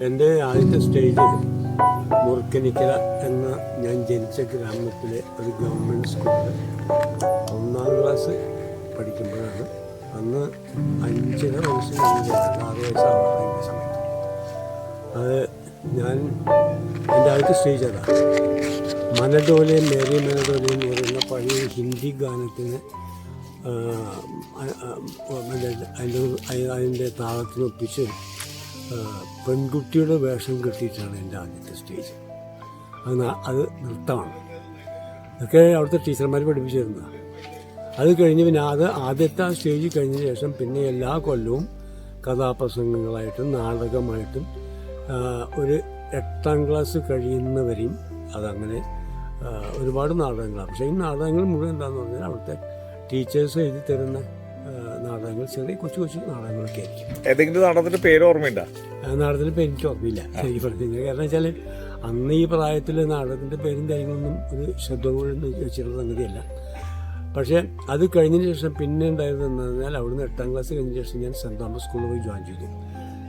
എൻ്റെ ആദ്യത്തെ സ്റ്റേജ് മുറുക്കനിക്കര എന്ന ഞാൻ ജനിച്ച ഗ്രാമത്തിലെ ഒരു ഗവൺമെൻറ് സ്കൂളിൽ 1ാം ക്ലാസ് പഠിക്കുമ്പോഴാണ്. അന്ന് 5.5 വയസ്സ് കഴിഞ്ഞ 6 വയസ്സാണ് എൻ്റെ സമയത്ത്. അത് ഞാൻ എൻ്റെ ആദ്യത്തെ സ്റ്റേജ് അതാണ്. മനഡോലെ മേരി മനഡോലെ എന്ന് പറയുന്ന പഴയ ഹിന്ദി ഗാനത്തിന് അതിൻ്റെ താളത്തിനൊപ്പിച്ച് പെൺകുട്ടിയുടെ വേഷം കെട്ടിയിട്ടാണ് എൻ്റെ ആദ്യത്തെ സ്റ്റേജ്. അത് നൃത്തമാണ്. അതൊക്കെ അവിടുത്തെ ടീച്ചർമാർ പഠിപ്പിച്ചിരുന്നതാണ്. അത് കഴിഞ്ഞ് പിന്നെ ആദ്യത്തെ ആ സ്റ്റേജ് കഴിഞ്ഞ ശേഷം പിന്നെ എല്ലാ കൊല്ലവും കഥാപ്രസംഗങ്ങളായിട്ടും നാടകമായിട്ടും ഒരു 8ാം ക്ലാസ് കഴിയുന്നവരെയും അതങ്ങനെ ഒരുപാട് നാടകങ്ങളാണ്. പക്ഷേ ഈ നാടകങ്ങൾ മുഴുവൻ എന്താണെന്ന് പറഞ്ഞാൽ അവിടുത്തെ ടീച്ചേഴ്സ് എഴുതി തരുന്ന നാടകങ്ങൾ, ചെറിയ കൊച്ചു കൊച്ചു നാടകങ്ങളൊക്കെ ആയിരിക്കും. ഏതെങ്കിലും നാടകത്തിന്റെ പേര് ഓർമ്മയില്ല? നാടകത്തിന്റെ പേര് എനിക്ക് ഓർമ്മയില്ല ഈ പറഞ്ഞത്. കാരണം വെച്ചാൽ അന്ന് ഈ പ്രായത്തിൽ നാടകത്തിന്റെ പേരും കാര്യങ്ങളൊന്നും ഒരു ശ്രദ്ധ വെച്ചിട്ടുള്ള സംഗതിയല്ല. പക്ഷേ അത് കഴിഞ്ഞതിന് ശേഷം പിന്നെ ഉണ്ടായിരുന്നെന്ന് പറഞ്ഞാൽ അവിടുന്ന് 8ാം ക്ലാസ് കഴിഞ്ഞ ശേഷം ഞാൻ സെൻറ് തോമസ് സ്കൂളിൽ പോയി ജോയിൻ ചെയ്തു.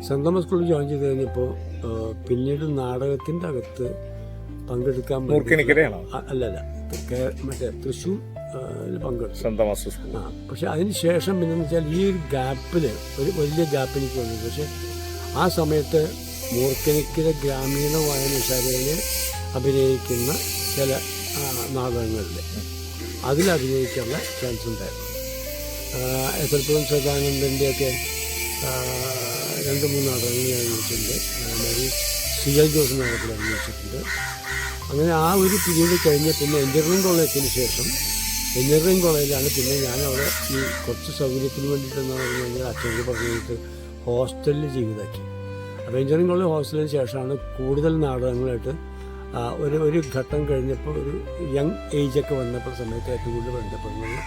സെൻറ് തോമസ് സ്കൂളിൽ ജോയിൻ ചെയ്ത് കഴിഞ്ഞപ്പോൾ പിന്നീട് നാടകത്തിൻ്റെ അകത്ത് പങ്കെടുക്കാൻ അല്ലല്ല മറ്റേ തൃശ്ശൂർ പങ്കെടുത്തു. പക്ഷെ അതിന് ശേഷം പിന്നെന്ന് വെച്ചാൽ ഈ ഒരു ഗ്യാപ്പിൽ ഒരു വലിയ ഗ്യാപ്പ് എനിക്ക് വന്നത്. പക്ഷെ ആ സമയത്ത് മൂർക്കനിക്കര ഗ്രാമീണ വായനശാലയിൽ അഭിനയിക്കുന്ന ചില നാടകങ്ങളിൽ അതിലഭിനയിക്കാനുള്ള ചാൻസ് ഉണ്ടായിരുന്നു. എപ്പോഴും സദാനന്ദൻ്റെയൊക്കെ 2-3 നാടകങ്ങൾ ഞാൻ അഭിനയിച്ചിട്ടുണ്ട്. അതേമാതിരി CL ജോസ് നാടകത്തിൽ അഭിനയിച്ചിട്ടുണ്ട്. അങ്ങനെ ആ ഒരു പീരീഡ് കഴിഞ്ഞ് പിന്നെ എഞ്ചിനീയറിംഗ് കോളേജിന് ശേഷം എഞ്ചിനീയറിംഗ് കോളേജിലാണ് പിന്നെ ഞാൻ അവിടെ ഈ കുറച്ച് സൗകര്യത്തിന് വേണ്ടിയിട്ടെന്ന് പറഞ്ഞു കഴിഞ്ഞാൽ അച്ഛനോട് പറഞ്ഞിട്ട് ഹോസ്റ്റലിൽ ജീവിതമാക്കി. അപ്പോൾ എഞ്ചിനീയറിംഗ് കോളേജ് ഹോസ്റ്റലിന് ശേഷമാണ് കൂടുതൽ നാടകങ്ങളായിട്ട് ഒരു ഘട്ടം കഴിഞ്ഞപ്പോൾ ഒരു യങ് ഏജൊക്കെ വന്നപ്പോൾ സമയത്ത് ഏറ്റവും കൂടുതൽ ബന്ധപ്പെടുന്നത്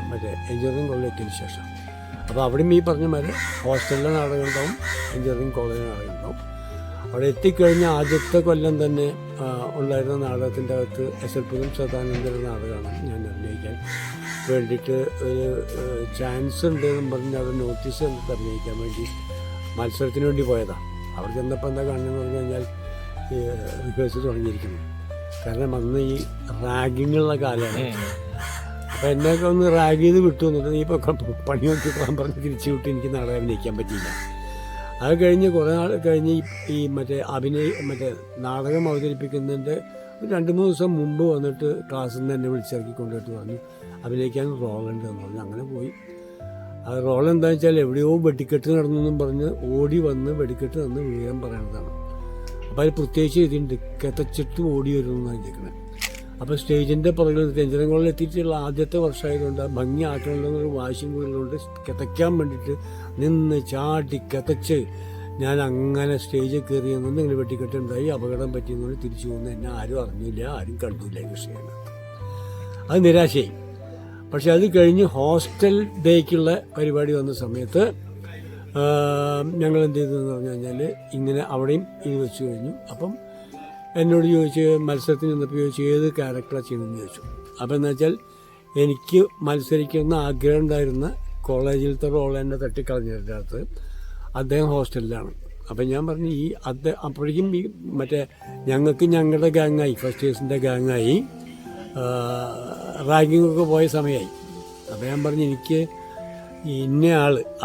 മറ്റേ എഞ്ചിനീയറിംഗ് കോളേജിന് ശേഷം. അപ്പോൾ അവിടെയും ഈ പറഞ്ഞ മാതിരി ഹോസ്റ്റലിലെ നാടകം ഉണ്ടാവും, എഞ്ചിനീയറിംഗ് കോളേജിലെ നാടകം ഉണ്ടാവും. അവിടെ എത്തിക്കഴിഞ്ഞ ആദ്യത്തെ കൊല്ലം തന്നെ ഉണ്ടായിരുന്ന നാടകത്തിൻ്റെ അകത്ത് എസ്.എൽ. സദാനന്ദൻ്റെ നാടകമാണ് ഞാൻ അഭിനയിക്കാൻ വേണ്ടിയിട്ട് ഒരു ചാൻസ് ഉണ്ടെന്നും പറഞ്ഞ് അവിടെ നോട്ടീസ് എന്നിട്ട് അഭിനയിക്കാൻ വേണ്ടി മത്സരത്തിന് വേണ്ടി പോയതാണ്. അവിടെ ചെന്നപ്പോൾ എന്താ കാണുന്നതെന്ന് പറഞ്ഞു കഴിഞ്ഞാൽ റിഹേഴ്സൽ തുടങ്ങിയിരിക്കുന്നു. കാരണം അന്ന് ഈ റാഗിങ്ങുള്ള കാലമാണ്. അപ്പോൾ എന്നെയൊക്കെ ഒന്ന് റാഗ് ചെയ്ത് വിട്ടു എന്നിട്ട് നീ ഇപ്പോൾ പണി നോക്കിക്കാൻ പറഞ്ഞ് തിരിച്ചു വിട്ട് എനിക്ക് നാടകം അഭിനയിക്കാൻ പറ്റിയില്ല. അത് കഴിഞ്ഞ് കുറേ നാൾ കഴിഞ്ഞ് ഈ മറ്റേ നാടകം അവതരിപ്പിക്കുന്നതിൻ്റെ 2-3 ദിവസം മുമ്പ് വന്നിട്ട് ക്ലാസ്സിൽ നിന്ന് എന്നെ വിളിച്ചിറക്കി കൊണ്ടുപോയിട്ട് പറഞ്ഞു അഭിനയിക്കാൻ റോളുണ്ടെന്ന് പറഞ്ഞു. അങ്ങനെ പോയി. ആ റോൾ എന്താണെന്ന് വെച്ചാൽ എവിടെയോ വെടിക്കെട്ട് നടന്നെന്നും പറഞ്ഞ് ഓടി വന്ന് വെടിക്കെട്ട് നിന്ന് വീഴാൻ പറയണതാണ്. അപ്പോൾ അത് പ്രത്യേകിച്ച് ഇതിൻ്റെ കിതച്ചിട്ട് ഓടി വരുമെന്നാണ് ഇരിക്കുന്നത്. അപ്പോൾ സ്റ്റേജിൻ്റെ പുറകിൽ എഞ്ചിനീയറിംഗ് കോളേജിൽ എത്തിയിട്ടുള്ള ആദ്യത്തെ വർഷമായതുകൊണ്ട് ഭംഗി ആക്കണമെന്നൊരു വാശിയും കൂടുതലുകൊണ്ട് കിതയ്ക്കാൻ വേണ്ടിയിട്ട് നിന്ന് ചാടി കിതച്ച് ഞാൻ അങ്ങനെ സ്റ്റേജിൽ കയറി എന്തെങ്കിലും വെട്ടിക്കെട്ടുണ്ടായി അപകടം പറ്റിയെന്നുകൊണ്ട് തിരിച്ചു പോകുന്നത് എന്നെ ആരും അറിഞ്ഞില്ല, ആരും കണ്ടില്ല ഈ വിഷയം. അത് നിരാശയായി. പക്ഷെ അത് കഴിഞ്ഞ് ഹോസ്റ്റൽ ഡേക്കുള്ള പരിപാടി വന്ന സമയത്ത് ഞങ്ങൾ എന്ത് ചെയ്തതെന്ന് പറഞ്ഞു കഴിഞ്ഞാൽ ഇങ്ങനെ അവിടെയും ഇത് വെച്ച് കഴിഞ്ഞു. അപ്പം എന്നോട് ചോദിച്ച് മത്സരത്തിന് നിന്നപ്പോൾ ചോദിച്ചു ഏത് ക്യാരക്ടറാണ് ചെയ്യണമെന്ന് ചോദിച്ചു. അപ്പോൾ എന്താ വെച്ചാൽ എനിക്ക് മത്സരിക്കുന്ന ആഗ്രഹം ഉണ്ടായിരുന്ന കോളേജിലത്തെ റോൾ എന്നെ തട്ടിക്കളഞ്ഞതിൻ്റെ അകത്ത് അദ്ദേഹം ഹോസ്റ്റലിലാണ്. അപ്പം ഞാൻ പറഞ്ഞു അപ്പോഴേക്കും ഈ മറ്റേ ഞങ്ങളുടെ ഗാങ്ങായി, ഫസ്റ്റ് ഇയേഴ്സിൻ്റെ ഗാങ്ങായി റാങ്കിങ്ങൊക്കെ പോയ സമയമായി. അപ്പം ഞാൻ പറഞ്ഞു എനിക്ക് ഇന്ന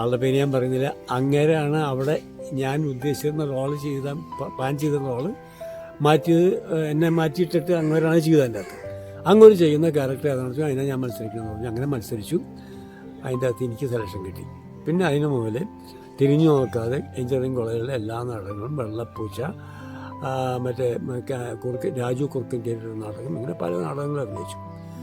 ആളുടെ പേര് ഞാൻ പറയുന്നില്ല, അങ്ങനെയാണ് അവിടെ ഞാൻ ഉദ്ദേശിച്ചിരുന്ന റോള് പ്ലാൻ ചെയ്ത റോള് എന്നെ മാറ്റിയിട്ടിട്ട് അങ്ങനെയാണ് ചെയ്തതിൻ്റെ അകത്ത്. അങ്ങനെ ചെയ്യുന്ന ക്യാരക്ടർ ഏതാണെന്ന് വെച്ചാൽ അതിനെ ഞാൻ മത്സരിക്കണമെന്ന് പറഞ്ഞു. അങ്ങനെ മത്സരിച്ചു. അതിൻ്റെ അകത്ത് എനിക്ക് സെലക്ഷൻ കിട്ടി. പിന്നെ അതിന് മുതൽ തിരിഞ്ഞു നോക്കാതെ എഞ്ചിനീയറിംഗ് കോളേജിലെ എല്ലാ നാടകങ്ങളും വെള്ളപ്പൂച്ച, മറ്റേ രാജു കുറുക്കഞ്ചേരിയുടെ നാടകം, ഇങ്ങനെ പല നാടകങ്ങളും അഭിനയിച്ചു.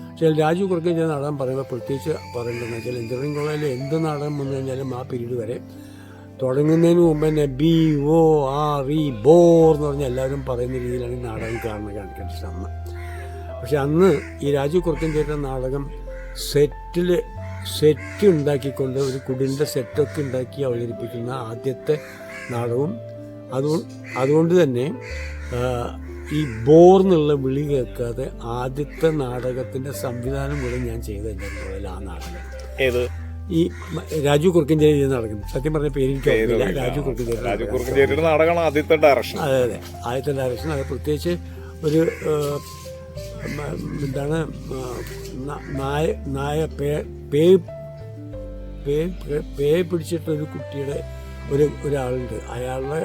പക്ഷേ രാജു കുറുക്കഞ്ചേരി നാടകം പറയുമ്പോൾ പ്രത്യേകിച്ച് പറയേണ്ടതെന്ന് വെച്ചാൽ എഞ്ചിനീയറിംഗ് കോളേജിൽ എന്ത് നാടകം വന്നു കഴിഞ്ഞാലും ആ പീരീഡ് വരെ തുടങ്ങുന്നതിന് മുമ്പ് തന്നെ BORE ബോർ എന്ന് പറഞ്ഞാൽ എല്ലാവരും പറയുന്ന രീതിയിലാണ് ഈ നാടകം കാണിക്കേണ്ടത് അന്ന്. പക്ഷെ അന്ന് ഈ രാജു കുറുക്കഞ്ചേരിയുടെ നാടകം സെറ്റ് ഉണ്ടാക്കിക്കൊണ്ട് ഒരു കുടിലിൻ്റെ സെറ്റൊക്കെ ഉണ്ടാക്കി അവതരിപ്പിക്കുന്ന ആദ്യത്തെ നാടകവും അതുകൊണ്ട് തന്നെ ഈ ബോർ എന്നുള്ള വിളി കേൾക്കാതെ ആദ്യത്തെ നാടകത്തിൻ്റെ സംവിധാനം കൂടെ ഞാൻ ചെയ്ത ആ നാടകം. ഏത്? ഈ രാജു കുറുക്കഞ്ചേരി നടക്കുന്നത്. സത്യം പറഞ്ഞ പേര് എനിക്ക് ഓർമ്മയില്ല. രാജു കുറുക്കഞ്ചേരിയുടെ നാടകമാണ് ആദ്യത്തെ ഡയറക്ഷൻ. അതെ അതെ, ആദ്യത്തെ ഡയറക്ഷൻ. അത് പ്രത്യേകിച്ച് ഒരു എന്താണ് പേ പിടിച്ചിട്ടൊരു കുട്ടിയുടെ ഒരാളുണ്ട്. അയാളുടെ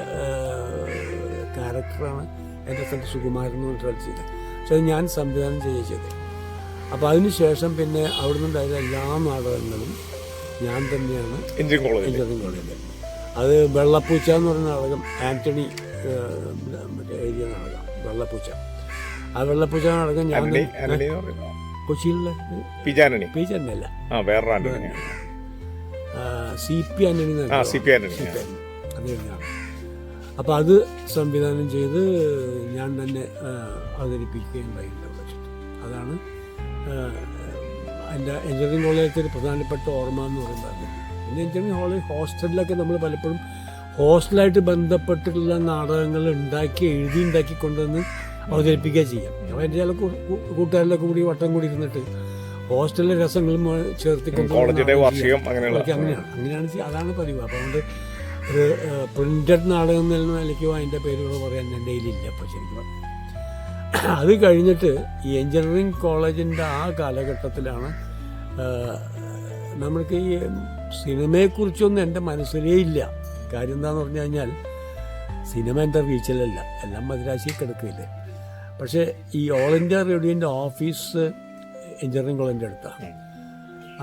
ക്യാരക്ടറാണ് എൻ്റെ ഫ്രണ്ട് സുകുമാരൻ എന്ന് പറഞ്ഞിട്ട് ചെയ്തത്. പക്ഷെ അത് ഞാൻ സംവിധാനം ചെയ്യിച്ചത്. അപ്പോൾ അതിന് ശേഷം പിന്നെ അവിടെ നിന്നുണ്ടായ എല്ലാ നാടകങ്ങളും ഞാൻ തന്നെയാണ് എഞ്ചിനീയറിംഗ് കോളേജിൽ. അത് വെള്ളപ്പൂച്ച എന്ന് പറയുന്ന നാടകം, ആന്റണി മറ്റേ എഴുതിയ നാടകം വെള്ളപ്പൂച്ച. ആ വെള്ളപ്പൂച്ച നാടകം ഞാൻ കൊച്ചിയിലുള്ള പി ചാനല്ല, സി പി ആന്റണി അത് കഴിഞ്ഞാണ്. അപ്പോൾ അത് സംവിധാനം ചെയ്ത് ഞാൻ തന്നെ അവതരിപ്പിക്കുകയുണ്ടായിട്ടുണ്ട്. അതാണ് എൻ്റെ എഞ്ചിനീയറിംഗ് കോളേജിലത്തെ ഒരു പ്രധാനപ്പെട്ട ഓർമ്മ എന്ന് പറയുന്നത്. പിന്നെ എഞ്ചിനീയറിംഗ് കോളേജ് ഹോസ്റ്റലിലൊക്കെ നമ്മൾ പലപ്പോഴും ഹോസ്റ്റലായിട്ട് ബന്ധപ്പെട്ടിട്ടുള്ള നാടകങ്ങൾ എഴുതി കൊണ്ടുവന്ന് അവതരിപ്പിക്കുക ചെയ്യാം. അപ്പോൾ എൻ്റെ ചില കൂട്ടുകാരിലൊക്കെ കൂടി വട്ടം കൂടി ഇരുന്നിട്ട് ഹോസ്റ്റലിലെ രസങ്ങളും ചേർത്തിക്കൊണ്ട് അങ്ങനെയാണ് അതാണ് പതിവ്. അപ്പോൾ അതുകൊണ്ട് ഒരു പ്രിന്റഡ് നാടകം എന്ന നിലയ്ക്കോ അതിൻ്റെ പേരുകളോ പറയാൻ എൻ്റെ കയ്യിലില്ല. അപ്പോൾ ശരിക്കും അത് കഴിഞ്ഞിട്ട് ഈ എഞ്ചിനീയറിംഗ് കോളേജിൻ്റെ ആ കാലഘട്ടത്തിലാണ് നമ്മൾക്ക് ഈ സിനിമയെക്കുറിച്ചൊന്നും എൻ്റെ മനസ്സിലേ ഇല്ല. കാര്യം എന്താണെന്ന് പറഞ്ഞു കഴിഞ്ഞാൽ സിനിമ എൻ്റെ റീച്ചിലല്ല, എല്ലാം മദ്രാശിയിൽ കിടക്കില്ലേ. പക്ഷേ ഈ ഓൾ ഇന്ത്യ റേഡിയോൻ്റെ ഓഫീസ് എഞ്ചിനീയറിംഗ് കോളേജിൻ്റെ അടുത്താണ്.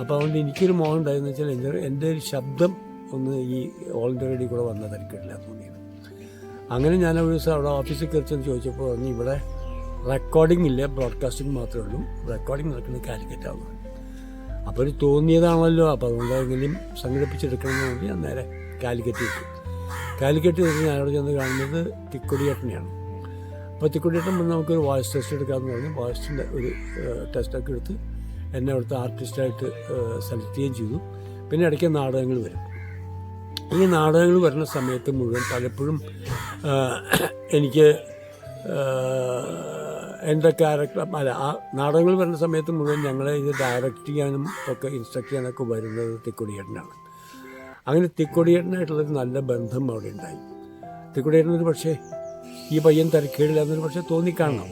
അപ്പോൾ അതുകൊണ്ട് എനിക്കൊരു മോഹം ഉണ്ടായെന്ന് വെച്ചാൽ എൻ്റെ ഒരു ശബ്ദം ഒന്ന് ഈ ഓൾ ഇന്ത്യ റേഡിയോ കൂടെ വന്ന തിരക്കില്ല തോന്നിയത്. അങ്ങനെ ഞാൻ ഒരു ദിവസം അവിടെ ഓഫീസിൽ കയറിച്ചെന്ന് ചോദിച്ചപ്പോൾ പറഞ്ഞു ഇവിടെ റെക്കോർഡിംഗ് ഇല്ല, ബ്രോഡ്കാസ്റ്റിംഗ് മാത്രമേ ഉള്ളൂ, റെക്കോർഡിംഗ് നടക്കുന്നത് കാലിക്കറ്റാവുന്നു. അപ്പോൾ ഒരു തോന്നിയതാണല്ലോ, അപ്പോൾ അതുകൊണ്ട് എങ്ങനെയും സംഘടിപ്പിച്ചെടുക്കണമെന്ന് വേണ്ടി ഞാൻ നേരെ കാലിക്കറ്റ് ഞാൻ അവിടെ ചെന്ന് കാണുന്നത് തിക്കൊടിയേട്ടനെയാണ്. അപ്പോൾ തിക്കൊടിയേട്ടൻ വന്ന് നമുക്കൊരു വോയിസ് ടെസ്റ്റ് എടുക്കാമെന്ന് പറഞ്ഞു. വോയിസിൻ്റെ ഒരു ടെസ്റ്റൊക്കെ എടുത്ത് എന്നെ അവിടുത്തെ ആർട്ടിസ്റ്റായിട്ട് സെലക്ട് ചെയ്യുകയും ചെയ്തു. പിന്നെ ഇടയ്ക്ക് നാടകങ്ങൾ വരും. ഈ നാടകങ്ങൾ വരുന്ന സമയത്ത് മുഴുവൻ പലപ്പോഴും എനിക്ക് എൻ്റെ ക്യാരക്ടർ ആ നാടകങ്ങൾ വരുന്ന സമയത്ത് മുഴുവൻ ഞങ്ങളെ ഇത് ഡയറക്റ്റ് ചെയ്യാനും ഒക്കെ ഇൻസ്ട്രക്ട് ചെയ്യാനൊക്കെ വരുന്നത് തിക്കൊടിയേട്ടനാണ്. അങ്ങനെ തിക്കൊടിയേട്ടനായിട്ടുള്ളൊരു നല്ല ബന്ധം അവിടെ ഉണ്ടായി. തിക്കൊടിയേട്ടനൊരു പക്ഷേ ഈ പയ്യൻ തിരക്കേടില്ല എന്നൊരു പക്ഷേ തോന്നിക്കാണണം.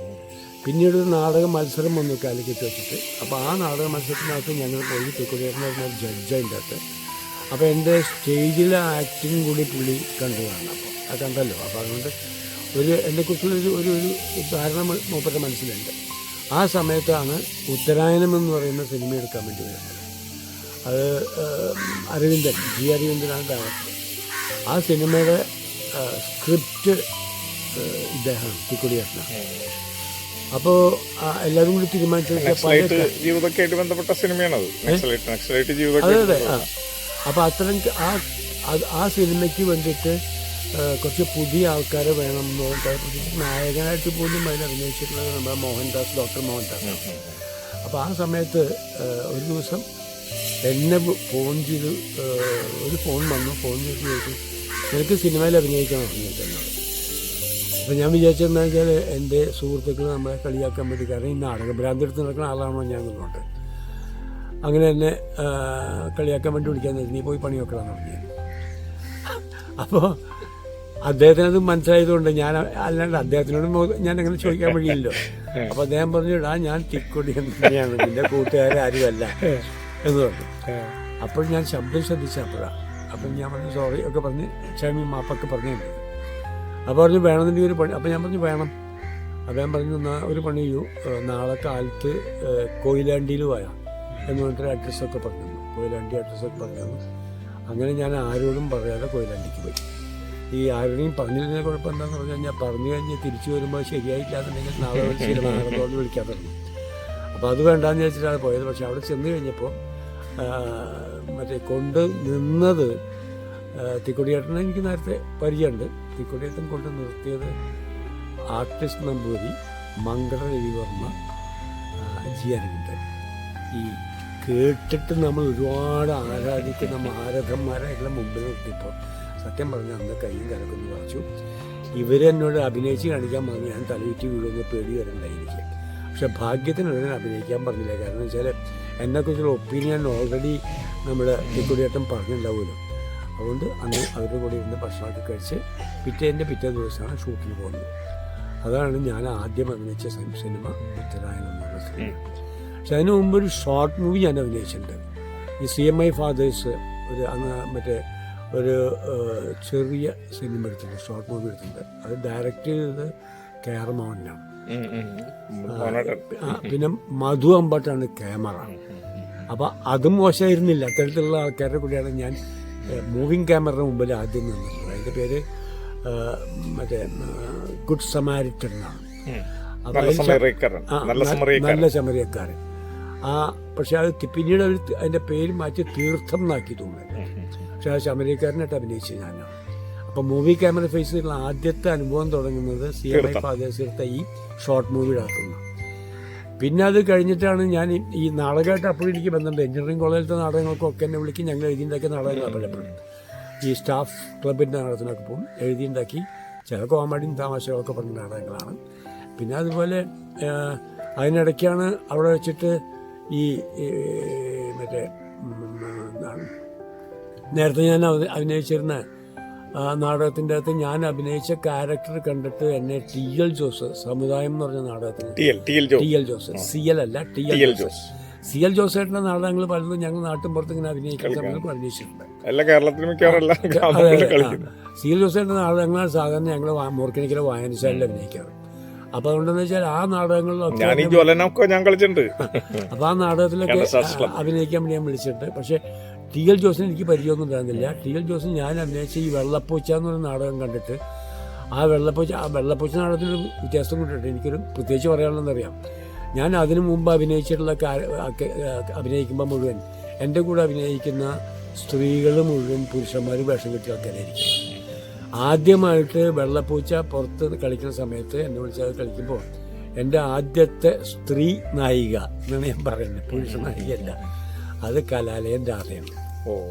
പിന്നീട് ഒരു നാടക മത്സരം വന്നു കാലിക്കറ്റ് വെച്ചിട്ട്. അപ്പോൾ ആ നാടക മത്സരത്തിനകത്ത് ഞങ്ങൾ പോയി തിക്കൊടിയേട്ടനായിരുന്ന ഒരു ജഡ്ജതിൻ്റെ അകത്ത്. അപ്പോൾ എൻ്റെ സ്റ്റേജിലെ ആക്ടിങ് കൂടി പുള്ളി കണ്ടതാണ്. അപ്പോൾ അത് കണ്ടല്ലോ. അപ്പോൾ അതുകൊണ്ട് എന്നെക്കുറിച്ചുള്ളൊരു ഒരു ധാരണ മൂപ്പരുടെ മനസ്സിലുണ്ട്. ആ സമയത്താണ് ഉത്തരായനം എന്ന് പറയുന്ന സിനിമ എടുക്കാൻ വേണ്ടി വരുന്നത്. അത് ജി അരവിന്ദനാണ് ഡയറക്ടർ. ആ സിനിമയുടെ സ്ക്രിപ്റ്റ് ഇദ്ദേഹമാണ്, തിക്കൊടിയേട്ടനാണ്. അപ്പോൾ എല്ലാവരും കൂടി ജീവിതമായിട്ട് ബന്ധപ്പെട്ട സിനിമയാണത്. അതെ അതെ. അപ്പോൾ അത്തരം ആ സിനിമയ്ക്ക് വേണ്ടിയിട്ട് കുറച്ച് പുതിയ ആൾക്കാരെ വേണം എന്ന് പറഞ്ഞിട്ട് നായകനായിട്ട് പോലും അതിൽ അഭിനയിച്ചിട്ടുള്ളത് നമ്മുടെ ഡോക്ടർ മോഹൻദാസ്. അപ്പോൾ ആ സമയത്ത് ഒരു ദിവസം എന്നെ ഫോൺ ചെയ്ത് ഒരു ഫോൺ ചെയ്ത് ചോദിച്ചു നിനക്ക് സിനിമയിൽ അഭിനയിക്കണം എന്നോട്. അപ്പോൾ ഞാൻ വിചാരിച്ചെന്താ വെച്ചാൽ എൻ്റെ സുഹൃത്തുക്കൾ നമ്മളെ കളിയാക്കാൻ വേണ്ടി, കാരണം ഈ നാടക ഭ്രാന്തെടുത്ത് നടക്കുന്ന ആളാണോ ഞാൻ എന്നുകൊണ്ട് അങ്ങനെ എന്നെ കളിയാക്കാൻ വേണ്ടി വിളിക്കാൻ നീ പോയി പണി വെക്കണമെന്ന് പറഞ്ഞു. അപ്പോൾ അദ്ദേഹത്തിനത് മനസ്സിലായതുകൊണ്ട് അല്ലാണ്ട് അദ്ദേഹത്തിനോട് ഞാൻ അങ്ങനെ ചോദിക്കാൻ വഴിയില്ലല്ലോ. അപ്പോൾ അദ്ദേഹം പറഞ്ഞു ഞാൻ തിക്കൊടി തന്നെയാണ്, നിന്റെ കൂട്ടുകാരും എന്ന് പറഞ്ഞു. അപ്പോൾ ഞാൻ ശബ്ദം ശ്രദ്ധിച്ചപ്പോഴാണ്. അപ്പം ഞാൻ പറഞ്ഞു സോറി ഒക്കെ പറഞ്ഞ് ക്ഷമി മാപ്പൊക്കെ പറഞ്ഞിട്ടുണ്ട്. അപ്പോൾ പറഞ്ഞു വേണമെന്നുണ്ടെങ്കിൽ ഒരു പണി. അപ്പോൾ ഞാൻ പറഞ്ഞു വേണം. അദ്ദേഹം പറഞ്ഞു ഒരു പണി ചെയ്യൂ, നാളെ കാലത്ത് കൊയിലാണ്ടിയിൽ പോയാൽ എന്ന് പറഞ്ഞിട്ടൊരു അഡ്രസ്സൊക്കെ പറഞ്ഞു. കൊയിലാണ്ടി അഡ്രസ്സൊക്കെ പറഞ്ഞു. അങ്ങനെ ഞാൻ ആരോടും പറയാതെ കൊയിലാണ്ടിക്ക് പോയി. ഈ ആരുടെയും പറഞ്ഞിരുന്ന കുഴപ്പം എന്താണെന്ന് പറഞ്ഞു കഴിഞ്ഞാൽ പറഞ്ഞു കഴിഞ്ഞ് തിരിച്ചു വരുമ്പോൾ ശരിയായില്ലാന്നുണ്ടെങ്കിൽ നാളെ സിനിമ നടന്നോണ്ട് വിളിക്കാൻ പറഞ്ഞു. അപ്പോൾ അത് വേണ്ടാന്ന് വെച്ചിട്ടാണ് പോയത്. പക്ഷെ അവിടെ ചെന്ന് കഴിഞ്ഞപ്പോൾ മറ്റേ കൊണ്ട് നിന്നത് തിക്കൊടിയേട്ടനെ എനിക്ക് നേരത്തെ പരിചയമുണ്ട്. തിക്കൊടിയേട്ടൻ കൊണ്ട് നിർത്തിയത് ആർട്ടിസ്റ്റ് നമ്പൂരി, മംഗള രവിവർമ്മ, ജി അരവിന്ദൻ. ഈ കേട്ടിട്ട് നമ്മൾ ഒരുപാട് ആരാധിക്കുന്ന ആരാധന്മാരായിട്ടുള്ള മുമ്പിൽ നിർത്തിയപ്പോൾ സത്യം പറഞ്ഞാൽ അന്ന് കയ്യും കരക്കൊന്ന് പറിച്ചു. ഇവരെന്നോട് അഭിനയിച്ച് കാണിക്കാൻ പറഞ്ഞു. ഞാൻ തലവിറ്റി വീഴുന്ന പേടി വരണ്ടായിരിക്കും. പക്ഷെ ഭാഗ്യത്തിനുള്ള അഭിനയിക്കാൻ പറഞ്ഞില്ല. കാരണം വെച്ചാൽ എന്നെക്കുറിച്ചുള്ള ഒപ്പീനിയൻ ഓൾറെഡി നമ്മുടെ തിക്കുടിയേട്ടൻ പറഞ്ഞിട്ടുണ്ടാവുമല്ലോ. അതുകൊണ്ട് അന്ന് അവരുടെ കൂടെ ഇരുന്ന് ഭക്ഷണമൊക്കെ കഴിച്ച് പിറ്റേ ദിവസമാണ് ഷൂട്ടിന് പോകുന്നത്. അതാണ് ഞാൻ ആദ്യം അഭിനയിച്ച സിനിമ ഉത്തരായനം എന്നുള്ള സിനിമ. പക്ഷെ അതിന് മുമ്പ് ഒരു ഷോർട്ട് മൂവി ഞാൻ അഭിനയിച്ചിട്ടുണ്ട്. ഈ CMI ഫാദേഴ്സ് ഒരു അന്ന് മറ്റേ ഒരു ചെറിയ സിനിമ എടുത്തിട്ടുണ്ട്, ഷോർട്ട് മൂവി എടുത്തിട്ടുണ്ട്. അത് ഡയറക്റ്റ് ചെയ്തത് KR മോഹനാണ്. പിന്നെ മധു അമ്പാട്ടാണ് ക്യാമറ. അപ്പം അതും മോശമായിരുന്നില്ല. അത്തരത്തിലുള്ള ആൾക്കാരുടെ കൂടെയാണ് ഞാൻ മൂവിങ് ക്യാമറയുടെ മുമ്പിൽ ആദ്യം നിന്നിട്ടുള്ളത്. അതിൻ്റെ പേര് മറ്റേ ഗുഡ് സമാരിറ്റൻ എന്നാണ്. നല്ല സമരിയക്കാരൻ. പക്ഷെ അത് പിന്നീട് അവർ അതിൻ്റെ പേര് മാറ്റി തീർത്ഥം എന്നാക്കി തോന്നുന്നു. പക്ഷെ ആ ശമരിയക്കാരനായിട്ട് അഭിനയിച്ചു ഞാനാണ്. അപ്പം മൂവി ക്യാമറ ഫേസ് ചെയ്തുള്ള ആദ്യത്തെ അനുഭവം തുടങ്ങുന്നത് CMI ഫാദേഴ്സ് എടുത്ത ഈ ഷോർട്ട് മൂവിയുടെ അകത്തുനിന്ന്. പിന്നെ അത് കഴിഞ്ഞിട്ടാണ് ഞാൻ ഈ നാടകമായിട്ട് അപ്പോഴും എനിക്ക് ബന്ധമുണ്ട്. എഞ്ചിനീയറിംഗ് കോളേജിലത്തെ നാടകങ്ങൾക്കൊക്കെ എന്നെ വിളിക്കും. ഞങ്ങൾ എഴുതിയുണ്ടാക്കിയ നാടകങ്ങൾ പലപ്പോഴും ഈ സ്റ്റാഫ് ക്ലബിൻ്റെ നാടകത്തിനൊക്കെ പോകും. എഴുതിയുണ്ടാക്കി ചില കോമഡിയും തമാശകളൊക്കെ പറഞ്ഞ നാടകങ്ങളാണ്. പിന്നെ അതുപോലെ അതിനിടയ്ക്കാണ് അവിടെ വെച്ചിട്ട് ഈ മറ്റേ നേരത്തെ ഞാൻ അഭിനയിച്ചിരുന്ന നാടകത്തിൻ്റെ അകത്ത് ഞാൻ അഭിനയിച്ച ക്യാരക്ടർ കണ്ടിട്ട് എന്നെ TL ജോസ്, സമുദായം എന്ന് പറഞ്ഞ നാടകത്തിന് TL ജോസ്, CL അല്ല TL ജോസ്. CL ജോസേട്ടൻ്റെ നാടകങ്ങൾ പലതും ഞങ്ങൾ നാട്ടും പുറത്ത് ഇങ്ങനെ അഭിനയിക്കുന്ന സമയത്ത് അഭിനയിച്ചിട്ടുണ്ട്. CL ജോസേട്ടൻ്റെ നാടകങ്ങൾ സാധാരണ ഞങ്ങൾ മൂർക്കനിക്കലെ വായനശാലയിൽ അഭിനയിക്കാറ്. അപ്പൊ അതുകൊണ്ടെന്ന് വെച്ചാൽ ആ നാടകങ്ങളിലൊക്കെ അപ്പൊ ആ നാടകത്തിലൊക്കെ അഭിനയിക്കാൻ വേണ്ടി ഞാൻ വിളിച്ചിട്ടുണ്ട്. പക്ഷെ TL ജോസിന് എനിക്ക് പരിചയമൊന്നും ഉണ്ടായിരുന്നില്ല. TL ജോസിന് ഞാൻ അഭിനയിച്ച ഈ വെള്ളപ്പൂച്ച എന്ന് പറഞ്ഞ നാടകം കണ്ടിട്ട് ആ വെള്ളപ്പൂച്ച നാടകത്തിന് വ്യത്യാസം കൊണ്ടിട്ട് എനിക്കൊരു പ്രത്യേകിച്ച് പറയാനുള്ളതെന്നറിയാം. ഞാൻ അതിനു മുമ്പ് അഭിനയിച്ചിട്ടുള്ള അഭിനയിക്കുമ്പോൾ മുഴുവൻ എൻ്റെ കൂടെ അഭിനയിക്കുന്ന സ്ത്രീകൾ മുഴുവൻ പുരുഷന്മാർ വേഷം കെട്ടിയ ആൾക്കാരായിരിക്കും. ആദ്യമായിട്ട് വെള്ളപ്പൂച്ച പുറത്ത് കളിക്കുന്ന സമയത്ത് എന്നെ വിളിച്ചത് കളിക്കുമ്പോൾ എൻ്റെ ആദ്യത്തെ സ്ത്രീ നായിക എന്നാണ് ഞാൻ പറയുന്നത്, പുരുഷ നായികയല്ല. അത് കലാലയൻ രാധയാണ്.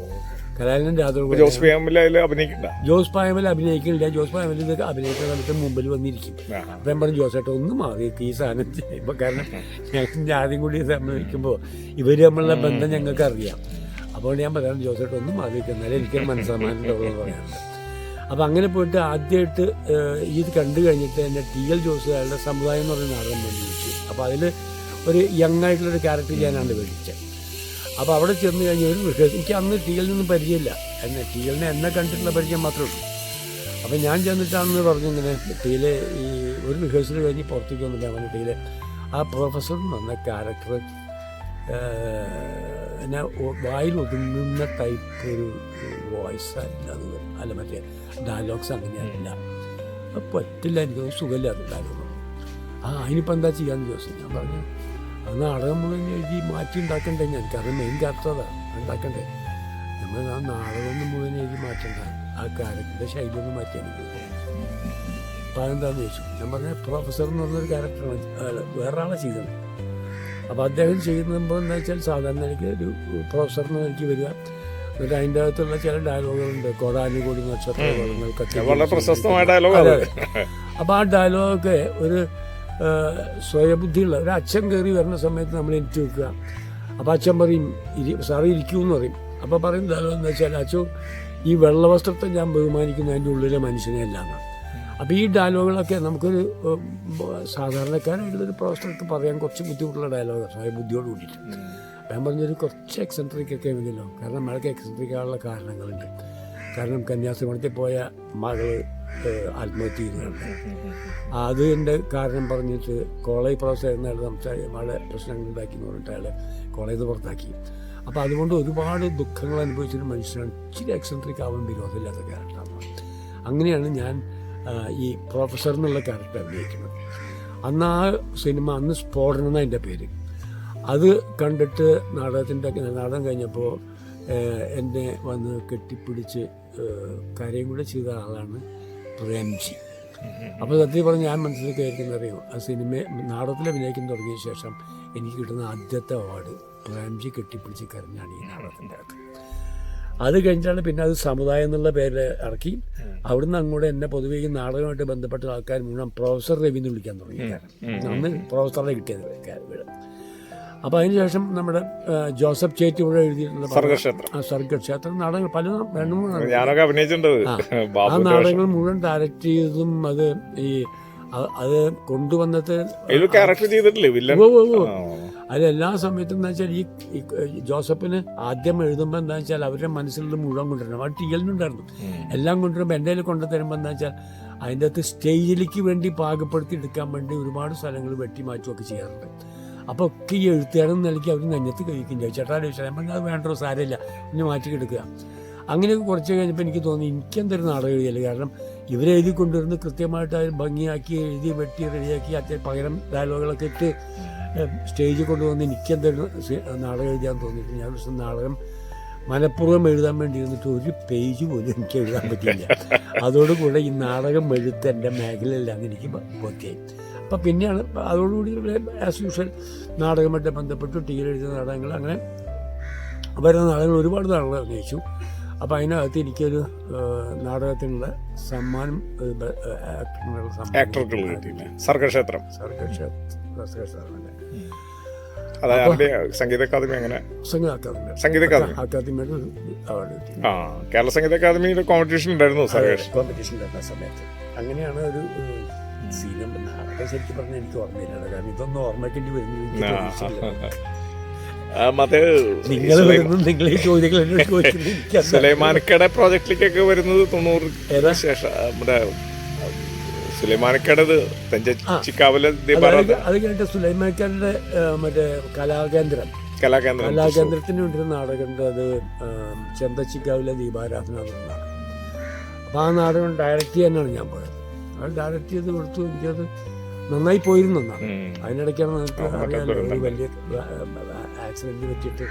കലാലയൻ രാധ ജോസ് പായമൽ അഭിനയിക്കുന്നില്ല. ജോസ് പായമൽ ഇത് അഭിനയിക്കുന്ന സമയത്ത് മുമ്പിൽ വന്നിരിക്കും. അപ്പം ഞാൻ പറഞ്ഞു, ജോസേട്ടൻ ഒന്നും മാറി ഈ സാധനം ചെയ്യുമ്പോൾ, കാരണം ഞങ്ങൾ ആദ്യം കൂടി സംഭവിക്കുമ്പോൾ ഇവർ തമ്മിലുള്ള ബന്ധം ഞങ്ങൾക്ക് അറിയാം. അപ്പോൾ ഞാൻ പറയാം, ജോസേട്ടൻ ഒന്നും മാറി എന്നാലും എനിക്കൊരു മനസ്സമാനം ഉണ്ടാവുമെന്ന് പറയാറുണ്ട്. അപ്പം അങ്ങനെ പോയിട്ട് ആദ്യമായിട്ട് ഇത് കണ്ടു കഴിഞ്ഞിട്ട് എൻ്റെ TL ജോസ് അയാളുടെ സമുദായം എന്ന് പറഞ്ഞ നാടകം വേണ്ടി വെച്ചു. അപ്പോൾ അതിൽ ഒരു യങ് ആയിട്ടുള്ളൊരു ക്യാരക്ടർ ഞാനാണ് മേടിച്ചത്. അപ്പോൾ അവിടെ ചെന്ന് കഴിഞ്ഞ ഒരു റിഹേഴ്സൽ, എനിക്ക് അന്ന് TL നിന്നും പരിചയമില്ല. എന്നെ കണ്ടിട്ടുള്ള പരിചയം മാത്രമേ ഉള്ളൂ. അപ്പം ഞാൻ ചെന്നിട്ടാണെന്ന് പറഞ്ഞിങ്ങനെ TL ഈ ഒരു റിഹേഴ്സൽ കഴിഞ്ഞ് പുറത്തേക്ക് വന്നില്ല. അവന് TL ആ പ്രൊഫസർ എന്ന് പറഞ്ഞ ക്യാരക്ടർ എന്നെ വായിൽ ഒതുങ്ങുന്ന ടൈപ്പ് ഒരു വോയിസ് അല്ല, മറ്റേ ഡയലോഗ്സ് അങ്ങനെയല്ല. പറ്റില്ല, എനിക്ക് സുഖമില്ലാത്ത ഡയലോഗ്. അതിനിപ്പോൾ എന്താ ചെയ്യാന്ന് ചോദിച്ചു. ഞാൻ പറഞ്ഞു, അത് നാടകം മുഴുവൻ എഴുതി മാറ്റി ഉണ്ടാക്കണ്ടേ. എനിക്കത് മെയിൻ ക്യാരക്ടർ അതാണ് ഉണ്ടാക്കണ്ടേ. നമ്മൾ ആ നാടകം മുഴുവൻ എഴുതി മാറ്റണ്ട, ആ ക്യാരക്ടറിൻ്റെ ശൈലി ഒന്ന് മാറ്റിയാൽ മതി. അപ്പം അതെന്താണെന്ന് ചോദിച്ചു. ഞാൻ പറഞ്ഞ പ്രൊഫസർ എന്ന് പറഞ്ഞൊരു ക്യാരക്ടറാണ് വേറൊരാളെ ചെയ്തത്. അപ്പോൾ അദ്ദേഹം ചെയ്യുമ്പോൾ എന്താ വെച്ചാൽ സാധാരണ എനിക്ക് ഒരു പ്രൊഫസറിന് എനിക്ക് വരിക, എന്നിട്ട് അതിൻ്റെ അകത്തുള്ള ചില ഡയലോഗുകളുണ്ട്. കോടാനുകൂടി നക്ഷത്രങ്ങൾക്കൊക്കെ വളരെ പ്രശസ്തമായ ഡയലോഗ്. അപ്പോൾ ആ ഡയലോഗൊക്കെ ഒരു സ്വയബുദ്ധിയുള്ള ഒരു അച്ഛൻ കയറി വരുന്ന സമയത്ത് നമ്മൾ എനിക്ക് വെക്കുക. അപ്പോൾ അച്ഛൻ പറയും, സാറ് ഇരിക്കൂന്ന് പറയും. അപ്പോൾ പറയും ഡയലോഗ് എന്താ വെച്ചാൽ, അച്ഛൻ ഈ വെള്ളവസ്ത്രത്തെ ഞാൻ ബഹുമാനിക്കുന്നു, അതിൻ്റെ ഉള്ളിലെ മനുഷ്യനെ അല്ല എന്നാണ്. അപ്പോൾ ഈ ഡയലോഗുകളൊക്കെ നമുക്കൊരു സാധാരണക്കാരായിട്ടുള്ളൊരു പ്രൊഫസർക്ക് പറയാൻ കുറച്ച് ബുദ്ധിമുട്ടുള്ള ഡയലോഗാണ്, സ്വയം ബുദ്ധിയോട് കൂടിയിട്ട്. ഞാൻ പറഞ്ഞൊരു കുറച്ച് എക്സെൻട്രിക്കൊക്കെ മതിയല്ലോ. കാരണം മഴയ്ക്ക് എക്സെൻട്രിക്കാനുള്ള കാരണങ്ങളുണ്ട്. കാരണം കന്യാകുമാരിയിൽ പോയ മകൾ ആത്മഹത്യ ചെയ്യുന്നുണ്ട്. അത് എൻ്റെ കാരണം പറഞ്ഞിട്ട് കോളേജ് പ്രൊഫസർ അയാൾ വളരെ പ്രശ്നങ്ങൾ ഉണ്ടാക്കി എന്ന് പറഞ്ഞിട്ട് അയാൾ കോളേജിൽ നിന്ന് പുറത്താക്കി. അപ്പോൾ അതുകൊണ്ട് ഒരുപാട് ദുഃഖങ്ങൾ അനുഭവിച്ചൊരു മനുഷ്യനാണ്. ഇച്ചിരി എക്സെൻട്രിക് ആവാൻ വിരോധമില്ലാത്ത ക്യാരക്ടറാണ്. അങ്ങനെയാണ് ഞാൻ ഈ പ്രൊഫസർ എന്നുള്ള ക്യാരക്ടർ അഭിനയിക്കുന്നത്. അന്ന് ആ സിനിമ, അന്ന് സ്ഫോടനം എന്നാണ് എൻ്റെ പേര്. അത് കണ്ടിട്ട് നാടകം കഴിഞ്ഞപ്പോൾ എന്നെ വന്ന് കെട്ടിപ്പിടിച്ച് കരയും കൂടെ ചെയ്ത ആളാണ് പ്രേംജി. അപ്പോൾ സത്യം പറഞ്ഞ് ഞാൻ മനസ്സിലാക്കിയിരിക്കുന്നത് അറിയോ, ആ നാടകത്തിൽ അഭിനയിക്കാൻ തുടങ്ങിയ ശേഷം എനിക്ക് കിട്ടുന്ന ആദ്യത്തെ അവാർഡ് പ്രേംജി കെട്ടിപ്പിടിച്ച് കരഞ്ഞാണ് ഈ നാടകത്തിൻ്റെ അകത്ത്. അത് കഴിഞ്ഞിട്ടാണ് പിന്നെ അത് സമുദായം എന്നുള്ള പേരിൽ ഇറക്കി. അവിടുന്ന് അങ്ങോട്ട് എന്നെ പൊതുവെ ഈ നാടകമായിട്ട് ബന്ധപ്പെട്ട ആൾക്കാർ മുഴുവൻ പ്രൊഫസർ രവി എന്ന് വിളിക്കാൻ തുടങ്ങി. അന്ന് പ്രൊഫസറെ കിട്ടിയത് വീട്. അപ്പോൾ അതിനുശേഷം നമ്മുടെ ജോസഫ് ചേറ്റി ഇവിടെ എഴുതിയിട്ടുള്ള സർഗക്ഷേത്രം സർഗക്ഷേത്രം നാടകങ്ങൾ പല 2-3 ഞാനൊക്കെ അഭിനയിച്ചിട്ടുണ്ട്. ആ നാടകങ്ങൾ മുഴുവൻ ഡയറക്റ്റ് ചെയ്തതും അത് കൊണ്ടുവന്നത് ക്യാരക്ടർ ചെയ്തിട്ടില്ലേ വില്ലൻ? അതിലെല്ലാ സമയത്തും എന്താ വെച്ചാൽ ഈ ജോസഫിന് ആദ്യം എഴുതുമ്പോൾ എന്താ വെച്ചാൽ അവരുടെ മനസ്സിലുള്ള മുഴുവൻ കൊണ്ടുവരണം. അത് ടിയലിനുണ്ടായിരുന്നു. എല്ലാം കൊണ്ടുവരുമ്പോൾ എൻ്റെ കയ്യിൽ കൊണ്ടുതരുമ്പോൾ എന്താ വെച്ചാൽ അതിൻ്റെ അകത്ത് സ്റ്റേജിലേക്ക് വേണ്ടി പാകപ്പെടുത്തി എടുക്കാൻ വേണ്ടി ഒരുപാട് സ്ഥലങ്ങൾ വെട്ടി മാറ്റുമൊക്കെ ചെയ്യാറുണ്ട്. അപ്പോൾ ഒക്കെ ഈ എഴുത്തുകാരൻ നിലയ്ക്ക് അവർ നെഞ്ഞത്ത് കഴിക്കും. ചേട്ടാ ചോദിച്ചാൽ അത് വേണ്ടോ, സാരമില്ല, ഇനി മാറ്റിക്കെടുക്കുക. അങ്ങനെയൊക്കെ കുറച്ച് കഴിഞ്ഞപ്പോൾ എനിക്ക് തോന്നി എനിക്കെന്തൊരു നാടകം എഴുതിയല്ലേ. കാരണം ഇവരെഴുതി കൊണ്ടുവരുന്നത് കൃത്യമായിട്ട് അത് ഭംഗിയാക്കി എഴുതി വെട്ടി റെഡിയാക്കി പകരം ഡയലോഗുകളൊക്കെ ഇട്ട് സ്റ്റേജിൽ കൊണ്ടുവന്ന് എനിക്കെന്തൊരു നാടകം എഴുതാൻ തോന്നിയിട്ട് ഞാൻ ഒരു നാടകം മനഃപൂർവ്വം എഴുതാൻ വേണ്ടി ഇരുന്നിട്ട് ഒരു പേജ് പോലും എനിക്ക് എഴുതാൻ പറ്റില്ല. അതോടുകൂടെ ഈ നാടകം എഴുത്ത് എൻ്റെ മേഖലയിലാണ് എനിക്ക് ബോധ്യമായി. അപ്പം പിന്നെയാണ് അതോടുകൂടി ആസ് യൂഷ്വൽ നാടകമായിട്ട് ബന്ധപ്പെട്ട് ടിയിൽ എഴുതുന്ന നാടകങ്ങൾ, അങ്ങനെ വരുന്ന നാടകങ്ങൾ ഒരുപാട് നാടകങ്ങൾ അഭിനയിച്ചു. അപ്പം അതിനകത്ത് എനിക്കൊരു നാടകത്തിനുള്ള സമ്മാനം സർഗക്ഷേത്രം സംഗീത അക്കാദമി. അങ്ങനെ സംഗീത അക്കാദമിയുടെ അവാർഡ് കിട്ടി. കേരള സംഗീത അക്കാദമിയുടെ കോമ്പറ്റീഷൻ ഉണ്ടായിരുന്നു. കോമ്പറ്റീഷൻ ഉണ്ടായിരുന്ന സമയത്ത് അങ്ങനെയാണ് ഒരു സീനം. നാടകം ശരിക്കും പറഞ്ഞാൽ എനിക്ക് ഓർമ്മയില്ല. കാരണം ഇതൊന്നും ഓർമ്മയ്ക്കേണ്ടി വരുന്നു. സുലൈമാനിക്കയുടെ പ്രോജക്റ്റിലേക്കൊക്കെ വരുന്നത് 90 ശേഷം. നമ്മുടെ സുലൈമാനിക്കടത് അത് കഴിഞ്ഞിട്ട് സുലൈമാനിക്കയുടെ മറ്റേ കലാകേന്ദ്രത്തിന് വേണ്ടി നാടകമുണ്ട്. അത് ചെന്തച്ചിക്കാവിലെ ദീപാരാധന എന്നാണ്. അപ്പോൾ ആ നാടകം ഡയറക്റ്റ് ചെയ്യാനാണ് ഞാൻ പോയത്. അത് ഡയറക്റ്റ് ചെയ്ത് കൊടുത്തു. എനിക്കത് നന്നായി പോയിരുന്നാണ്. അതിനിടയ്ക്കാണ് നമുക്ക് അറിയാമല്ലോ, ഒരു വലിയ ആക്സിഡന്റ് പറ്റിയിട്ട്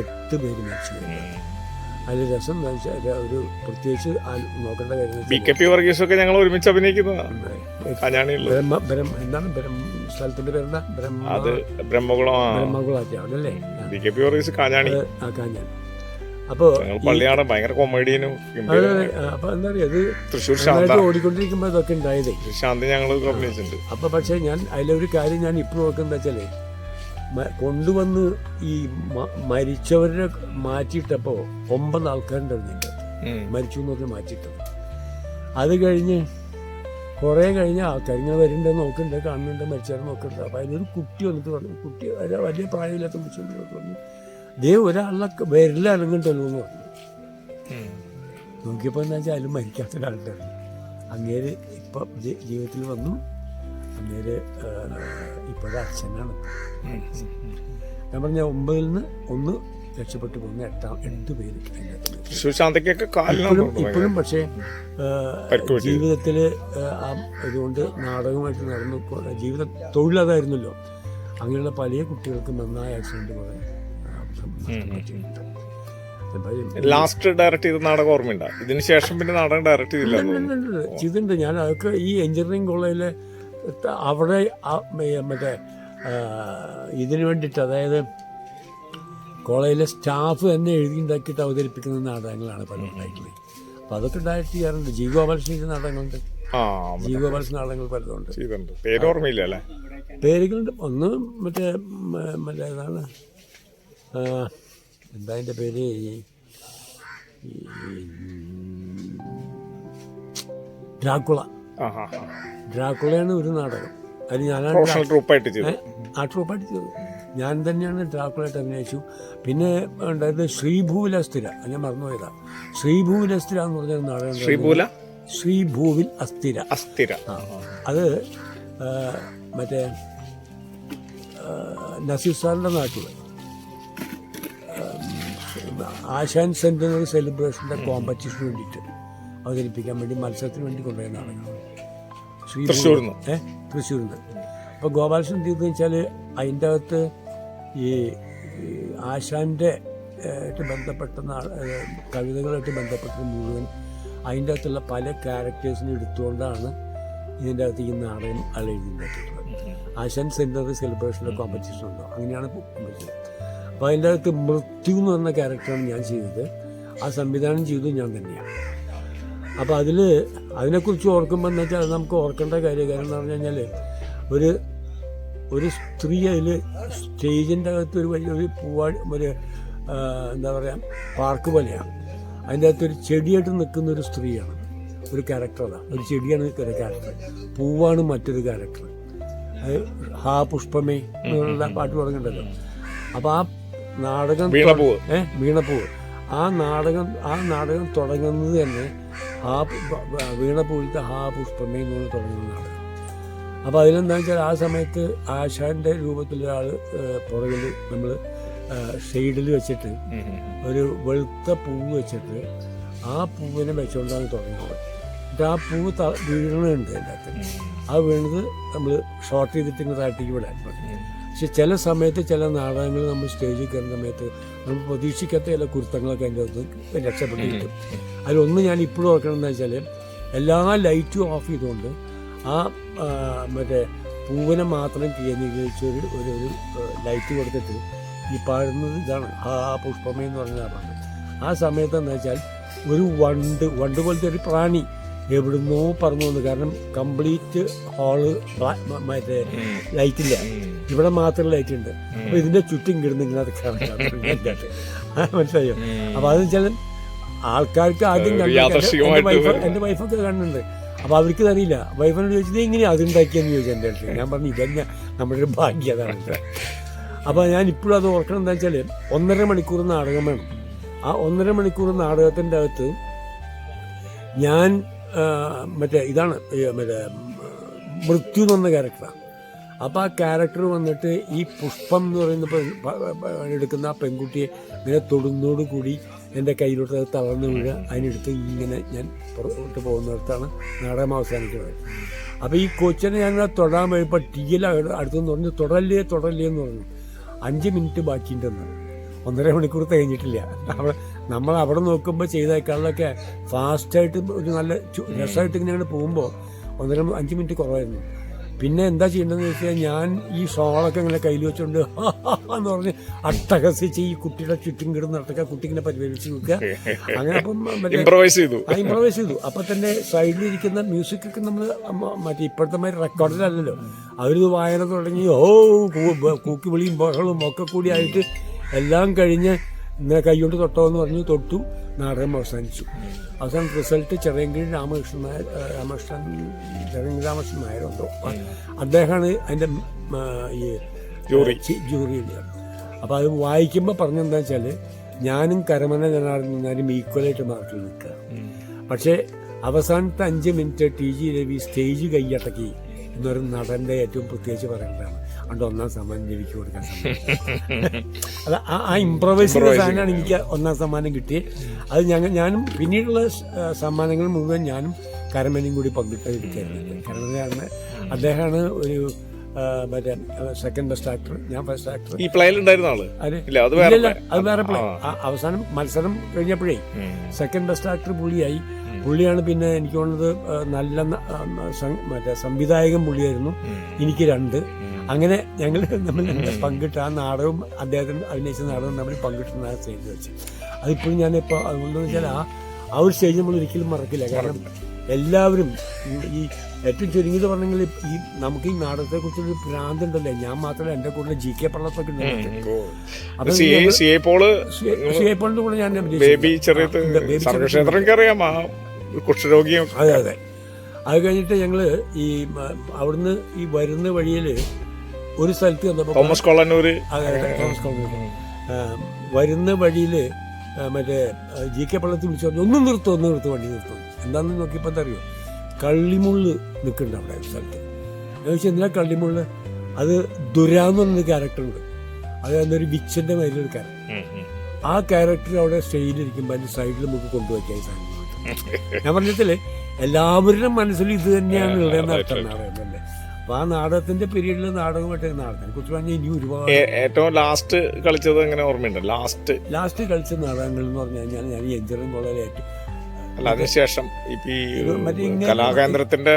8 പേര് മരിച്ചു. അതിൽ രസം ഒരു പ്രത്യേകിച്ച് നോക്കേണ്ട കാര്യം ഞങ്ങൾ ഒരുമിച്ച് അഭിനയിക്കുന്നതാണ്. എന്താണ് സ്ഥലത്തിന്റെ പേരെന്താ? ബ്രഹ്മകുളാറ്റല്ലേ? കാഞ്ഞാണി. അപ്പൊ ഭയങ്കര കോമഡിയനും. അപ്പൊ എന്താ പറയാ, അത് തൃശ്ശൂർ ഓടിക്കൊണ്ടിരിക്കുമ്പോ ഇതൊക്കെ ഉണ്ടായതേ. ശാന്തി ഞങ്ങൾ അഭിനയിച്ചിട്ടുണ്ട്. അപ്പൊ പക്ഷെ ഞാൻ അതിലൊരു കാര്യം ഞാൻ ഇപ്പോഴും നോക്കുന്ന വെച്ചാലേ, കൊണ്ടുവന്ന് ഈ മരിച്ചവരെ മാറ്റിയിട്ടപ്പോ 9 ആൾക്കാരുണ്ടായിരുന്നു എൻ്റെ മരിച്ചു എന്ന് പറഞ്ഞ് മാറ്റിയിട്ടത്. അത് കഴിഞ്ഞ് കുറേ കഴിഞ്ഞ ആൾക്കാർ ഇങ്ങനെ വരുന്നുണ്ട്, നോക്കുന്നുണ്ട്, കാണുന്നുണ്ട്, മരിച്ചവരെ നോക്കുന്നുണ്ട്. അപ്പൊ അതിലൊരു കുട്ടി വന്നിട്ട് പറഞ്ഞു, കുട്ടി വലിയ പ്രായമില്ലാത്ത മനുഷ്യൻ പറഞ്ഞു, ദേ ഒരാളെ വരില്ല അനങ്ങണ്ടല്ലോ എന്ന് പറഞ്ഞു. നോക്കിയപ്പോൾ എന്താ വെച്ചാൽ അതിലും മരിക്കാത്ത ഒരാളുണ്ടായിരുന്നു. അങ്ങേര് ഇപ്പം ജീവിതത്തിൽ വന്നു. അങ്ങേര് ഇപ്പോഴത്തെ അച്ഛനാണ്. ഞാൻ പറഞ്ഞ 9-ൽ നിന്ന് 1 രക്ഷപ്പെട്ടു പോകുന്ന 8 പേര് ഇപ്പോഴും. പക്ഷേ ജീവിതത്തിൽ ഇതുകൊണ്ട് നാടകമായിട്ട് നടന്നു തൊഴിലതായിരുന്നല്ലോ. അങ്ങനെയുള്ള പല കുട്ടികൾക്കും നന്നായ ആക്സിഡന്റ് പോലെ ലാസ്റ്റ് ഡയറക്റ്റ് ചെയ്ത നാടകം ഓർമ്മയുണ്ടോ? ഇതിന് ശേഷം പിന്നെ നാടകം ഡയറക്റ്റ് ചെയ്തിട്ടുണ്ട് ഞാൻ. അതൊക്കെ ഈ എഞ്ചിനീയറിംഗ് കോളേജിലെ അവിടെ മറ്റേ ഇതിനു വേണ്ടിയിട്ട്, അതായത് കോളേജിലെ സ്റ്റാഫ് തന്നെ എഴുതിയുണ്ടാക്കിയിട്ട് അവതരിപ്പിക്കുന്ന നാടകങ്ങളാണ് പലതുണ്ടായിട്ടുള്ളത്. അപ്പം അതൊക്കെ ഡയറക്റ്റ് ചെയ്യാറുണ്ട്. ജി ഗോപാലകൃഷ്ണൻ്റെ നാടകങ്ങളുണ്ട്. ജി ഗോപാലകൃഷ്ണൻ നാടകങ്ങൾ പലതുണ്ട്. പേരുകളുണ്ട്. ഒന്ന് മറ്റേ ഏതാണ്, എന്താ അതിൻ്റെ പേര്, ഡ്രാക്കുളയാണ് ഒരു നാടകം. അത് ഞാനാണ് ട്രൂപ്പായിട്ട് ചെയ്തത്. ഞാൻ തന്നെയാണ് ഡ്രാക്കുളായിട്ട് അഭിനയിച്ചു. പിന്നെ ഉണ്ടായത് ശ്രീഭൂവിൽ അസ്ഥിര, ഞാൻ മറന്നുപോയതാ. ശ്രീഭൂവിൽ അസ്ഥിര എന്ന് പറഞ്ഞ നാടകം. ശ്രീഭൂവിൽ അസ്ഥിര. അത് മറ്റേ നസീർ സാറിൻ്റെ നാട്ടിൽ ആശാൻ സെന്റിനറി സെലിബ്രേഷൻ്റെ കോമ്പറ്റീഷന് വേണ്ടിയിട്ട് അവതരിപ്പിക്കാൻ വേണ്ടി മത്സരത്തിന് വേണ്ടി കൊണ്ടുപോയ നാടകമാണ് തൃശ്ശൂരിൽ നിന്ന്. അപ്പോൾ ഗോപാലകൃഷ്ണൻ ചെയ്തതെന്ന് വെച്ചാൽ അതിൻ്റെ അകത്ത് ഈ ആശാൻ്റെ ആയിട്ട് ബന്ധപ്പെട്ട കവിതകളായിട്ട് ബന്ധപ്പെട്ട മുഴുവൻ അതിൻ്റെ അകത്തുള്ള പല ക്യാരക്ടേഴ്സിനെ എടുത്തുകൊണ്ടാണ് ഇതിൻ്റെ അകത്ത് ഈ നാടകം എഴുതിയിട്ടുള്ളത്. ആശാൻ സെന്റിനറി സെലിബ്രേഷൻ്റെ കോമ്പറ്റീഷൻ ഉണ്ടോ, അങ്ങനെയാണ് വിളിച്ചത്. അപ്പോൾ അതിൻ്റെ അകത്ത് മൃത്യു എന്ന് പറഞ്ഞ ക്യാരക്ടറാണ് ഞാൻ ചെയ്തത്. ആ സംവിധാനം ചെയ്തത് ഞാൻ തന്നെയാണ്. അപ്പോൾ അതിനെക്കുറിച്ച് ഓർക്കുമ്പോൾ എന്ന് വെച്ചാൽ നമുക്ക് ഓർക്കേണ്ട കാര്യം എന്ന് പറഞ്ഞു കഴിഞ്ഞാൽ, ഒരു സ്ത്രീ അതിൽ സ്റ്റേജിൻ്റെ അകത്ത് ഒരു വലിയൊരു ഒരു എന്താ പറയുക പാർക്ക് പോലെയാണ്. അതിൻ്റെ അകത്തൊരു ചെടിയായിട്ട് നിൽക്കുന്ന ഒരു സ്ത്രീയാണ് ഒരു ക്യാരക്ടറാണ്. ഒരു ചെടിയാണ് നിൽക്കുന്ന ക്യാരക്ടർ, പൂവാണ് മറ്റൊരു ക്യാരക്ടർ. അത് ഹാ പുഷ്പമേ എന്നുള്ള പാട്ട് തുടങ്ങുന്നുണ്ടല്ലോ. അപ്പോൾ ആ നാടകം വീണപ്പൂവ് ആ നാടകം തുടങ്ങുന്നത് തന്നെ വീണപ്പൂവിലത്തെ ഹാ പുഷ്പമേ എന്ന് തുടങ്ങുന്ന നാടകം. അപ്പോൾ അതിലെന്താണെന്ന് വെച്ചാൽ ആ സമയത്ത് ആശാന്റെ രൂപത്തിലൊരാൾ പുറകിൽ നമ്മൾ ഷെയ്ഡിൽ വെച്ചിട്ട് ഒരു വെളുത്ത പൂവ് വെച്ചിട്ട് ആ പൂവിനെ വെച്ചുകൊണ്ടാണ് തുടങ്ങുന്നത്. എന്നിട്ട് ആ പൂവ് വീഴണുണ്ട് അതിൻ്റെ അകത്ത്. ആ വീണത് നമ്മൾ ഷോർട്ട് ചെയ്തിട്ട് ഇങ്ങനെ താഴ്ത്തേക്ക് വിടാൻ പറ്റും. പക്ഷെ ചില സമയത്ത് ചില നാടകങ്ങൾ നമ്മൾ സ്റ്റേജിൽ കയറുന്ന സമയത്ത് നമ്മൾ പ്രതീക്ഷിക്കാത്ത ചില കുരുത്തങ്ങളൊക്കെ അതിൻ്റെ അകത്ത് രക്ഷപ്പെട്ട് കിട്ടും. അതിലൊന്ന് ഞാൻ ഇപ്പോഴും ഓർക്കണമെന്ന് വെച്ചാൽ എല്ലാ ലൈറ്റും ഓഫ് ചെയ്തുകൊണ്ട് ആ മറ്റേ പൂവിനെ മാത്രം കേന്ദ്രീകരിച്ച് ഒരു ലൈറ്റ് കൊടുത്തിട്ട് ഈ പാടുന്നത് ഇതാണ് ആ പുഷ്പമേ എന്ന് പറഞ്ഞാൽ പാടുന്നത്. ആ സമയത്ത് എന്താ വെച്ചാൽ ഒരു വണ്ട് പോലത്തെ ഒരു പ്രാണി എവിടുന്നോ പറന്നു വന്നു. കാരണം കംപ്ലീറ്റ് ഹാള് മറ്റേ ലൈറ്റില്ല, ഇവിടെ മാത്രം ലൈറ്റ് ഉണ്ട്. അപ്പോൾ ഇതിൻ്റെ ചുറ്റും കിടന്ന് ഇങ്ങനെ മനസ്സിലായോ? അപ്പോൾ അതെന്ന് വെച്ചാൽ ആൾക്കാർക്ക് ആദ്യം എൻ്റെ വൈഫൊക്കെ കാണുന്നുണ്ട്. അപ്പോൾ അവർക്ക് അറിയില്ല. വൈഫിനോട് ചോദിച്ചത് എങ്ങനെയാണ് അതുണ്ടാക്കിയെന്ന് ചോദിച്ചു എൻ്റെ അടുത്ത്. ഞാൻ പറഞ്ഞു ഇതന്നെ നമ്മുടെ ഒരു ഭാഗ്യം അതാണ്. അപ്പോൾ ഞാൻ ഇപ്പോഴും അത് ഓർക്കണം എന്താ വെച്ചാൽ 1.5 മണിക്കൂർ നാടകം വേണം. ആ 1.5 മണിക്കൂർ നാടകത്തിൻ്റെ അകത്ത് ഞാൻ മറ്റേ ഇതാണ് മറ്റേ മൃത്യു എന്ന് പറഞ്ഞ ക്യാരക്ടറാണ്. അപ്പോൾ ആ ക്യാരക്ടർ വന്നിട്ട് ഈ പുഷ്പം എന്ന് പറയുന്ന എടുക്കുന്ന ആ പെൺകുട്ടിയെ ഇങ്ങനെ തൊടുന്നോട് കൂടി എൻ്റെ കയ്യിലോട്ട് അത് തളർന്ന് വീഴുക. അതിനെടുത്ത് ഇങ്ങനെ ഞാൻ പുറത്തോട്ട് പോകുന്നിടത്താണ് നാടകം അവസാനിക്കുന്നത്. അപ്പോൾ ഈ കൊച്ചിനെ ഞാൻ തൊടാൻ പോയപ്പോൾ ടീയിൽ അടുത്തെന്ന് പറഞ്ഞു തുടരല്ലേ എന്ന് പറഞ്ഞു. 5 മിനിറ്റ് ബാക്കിയുണ്ടെന്ന്. 1.5 മണിക്കൂർ കഴിഞ്ഞിട്ടില്ല. നമ്മൾ അവിടെ നോക്കുമ്പോൾ ചെയ്തേക്കാളൊക്കെ ഫാസ്റ്റായിട്ട് ഒരു നല്ല രസമായിട്ട് ഇങ്ങനെ പോകുമ്പോൾ 5 മിനിറ്റ് കുറവായിരുന്നു. പിന്നെ എന്താ ചെയ്യേണ്ടതെന്ന് വെച്ചാൽ ഞാൻ ഈ ഷോളൊക്കെ ഇങ്ങനെ കയ്യിൽ വെച്ചുകൊണ്ട് എന്ന് പറഞ്ഞ് അട്ടഹസിച്ച് ഈ കുട്ടിയുടെ ചുറ്റും കിടന്ന് അട്ടക്ക കുട്ടിങ്ങനെ പരിപാലിച്ച് നോക്കുക. അങ്ങനെ അപ്പം ഇംപ്രവൈസ് ചെയ്തു. അപ്പം തന്നെ സൈഡിലിരിക്കുന്ന മ്യൂസിക്കൊക്കെ നമ്മൾ മറ്റേ ഇപ്പോഴത്തെ മാതിരി റെക്കോർഡിലല്ലല്ലോ. അവരിത് വായന തുടങ്ങി കൂക്കി വിളിയും ബഹളും ഒക്കെ കൂടി ആയിട്ട് എല്ലാം കഴിഞ്ഞ് ഇങ്ങനെ കൈകൊണ്ട് തൊട്ടോ എന്ന് പറഞ്ഞു തൊട്ടു. നാടകം അവസാനിച്ചു. അവസാനം റിസൾട്ട് ചിറയൻകീഴ് രാമകൃഷ്ണൻ നായരുണ്ടോ, അദ്ദേഹമാണ് അതിൻ്റെ ഈ ജൂറിയിൽ. അപ്പോൾ അത് വായിക്കുമ്പോൾ പറഞ്ഞെന്താ വെച്ചാൽ ഞാനും കരമന ജനാർദ്ദനും ഈക്വലായിട്ട് മാർക്കിൽ നിൽക്കുക. പക്ഷേ അവസാനത്തെ 5 മിനിറ്റ് TG രവി സ്റ്റേജ് കൈയടക്കി എന്നൊരു നടൻ്റെ ഏറ്റവും പ്രത്യേകിച്ച് പറയേണ്ടതാണ്. അതുകൊണ്ട് 1ാം സമ്മാനം രവിക്ക് കൊടുക്കാൻ അത് ആ ഇംപ്രവൈസ് ചെയ്ത സാധനമാണ് എനിക്ക് 1ാം സമ്മാനം കിട്ടിയത്. അത് ഞാനും പിന്നീടുള്ള സമ്മാനങ്ങൾ മുഴുവൻ ഞാനും കരമനയും കൂടി പങ്കിട്ടെടുക്കായിരുന്നു. കരമനയാണ് അദ്ദേഹമാണ് ഒരു മറ്റേ സെക്കൻഡ് ബെസ്റ്റ് ആക്ടർ, ഞാൻ ഫസ്റ്റ് ആക്ടർ. ഈ പ്ലേയിൽ ഉണ്ടായിരുന്ന ആള് അത് വേറെ പ്ലേ. അവസാനം മത്സരം കഴിഞ്ഞപ്പോഴേ സെക്കൻഡ് ബെസ്റ്റ് ആക്ടർ പുള്ളിയാണ്. പിന്നെ എനിക്ക് തോന്നുന്നത് നല്ല മറ്റേ സംവിധായകൻ പുള്ളിയായിരുന്നു. എനിക്ക് 2. അങ്ങനെ ഞങ്ങൾ നമ്മൾ പങ്കിട്ട് ആ നാടകവും അദ്ദേഹത്തിന് അഭിനയിച്ച നാടകവും നമ്മൾ പങ്കിട്ടുന്ന സ്റ്റേജ് വെച്ച് അതിപ്പോഴും ഞാനിപ്പോൾ അതുകൊണ്ടെന്ന് വെച്ചാൽ ആ ഒരു സ്റ്റേജ് നമ്മൾ ഒരിക്കലും മറക്കില്ല. കാരണം എല്ലാവരും ഈ ഏറ്റവും ചുരുങ്ങിയത് പറഞ്ഞെങ്കിൽ ഈ നമുക്ക് ഈ നാടകത്തെക്കുറിച്ചൊരു ഭ്രാന്തുണ്ടല്ലേ. ഞാൻ മാത്രമല്ല, എൻ്റെ കൂടെ GK പള്ളത്തൊക്കെ ഉണ്ട്. അപ്പോൾ സിഐപോളിൻ്റെ കൂടെ ഞാൻ അതെ. അത് കഴിഞ്ഞിട്ട് ഞങ്ങൾ ഈ അവിടുന്ന് ഈ വരുന്ന വഴിയിൽ ഒരു സ്ഥലത്ത് വന്നപ്പോൾ തോമസ് കോളന്നൂർ വരുന്ന വഴിയിൽ മറ്റേ GK പള്ളത്തിൽ വിളിച്ചു പറഞ്ഞു ഒന്ന് നിർത്തും വണ്ടി നിർത്തും. എന്താണെന്ന് നോക്കിയപ്പോൾ എന്താ അറിയോ, കള്ളിമുള്ള് നിൽക്കുന്നുണ്ട് അവിടെ ഒരു സ്ഥലത്ത്. ഞാൻ ചോദിച്ചാൽ എന്തിനാ കള്ളിമുള്ള്? അത് ദുരാന്ന് പറഞ്ഞൊരു ക്യാരക്ടറുണ്ട്. അത് എന്നൊരു വിച്ചൻ്റെ മാതിരിയൊരു ക്യാരക്ടർ. ആ ക്യാരക്ടർ അവിടെ സ്റ്റേജിലിരിക്കുമ്പോൾ അതിൻ്റെ സൈഡിൽ നമുക്ക് കൊണ്ടുവയ്ക്കാൻ സാധിക്കും. ഞാൻ പറഞ്ഞിട്ടില്ലേ, എല്ലാവരുടെയും മനസ്സിൽ ഇത് തന്നെയാണ് ഉള്ളതെന്ന് അർത്ഥം നാടകമല്ലേ. അപ്പൊ ആ നാടകത്തിന്റെ പീരീഡിൽ നാടകമായിട്ട് നാടകത്തിനെ കുറിച്ച് പറഞ്ഞാൽ ഇനി ഒരുപാട്. ഏറ്റവും ലാസ്റ്റ് കളിച്ചത് എങ്ങനെ ഓർമ്മയുണ്ട്? ലാസ്റ്റ് കളിച്ച നാടകങ്ങൾ എന്ന് പറഞ്ഞു കഴിഞ്ഞാൽ ഞാൻ ഈ എഞ്ചിനീയറിംഗ് കോളേജിൽ ഏറ്റവും അതിനുശേഷം കലാകേന്ദ്രത്തിന്റെ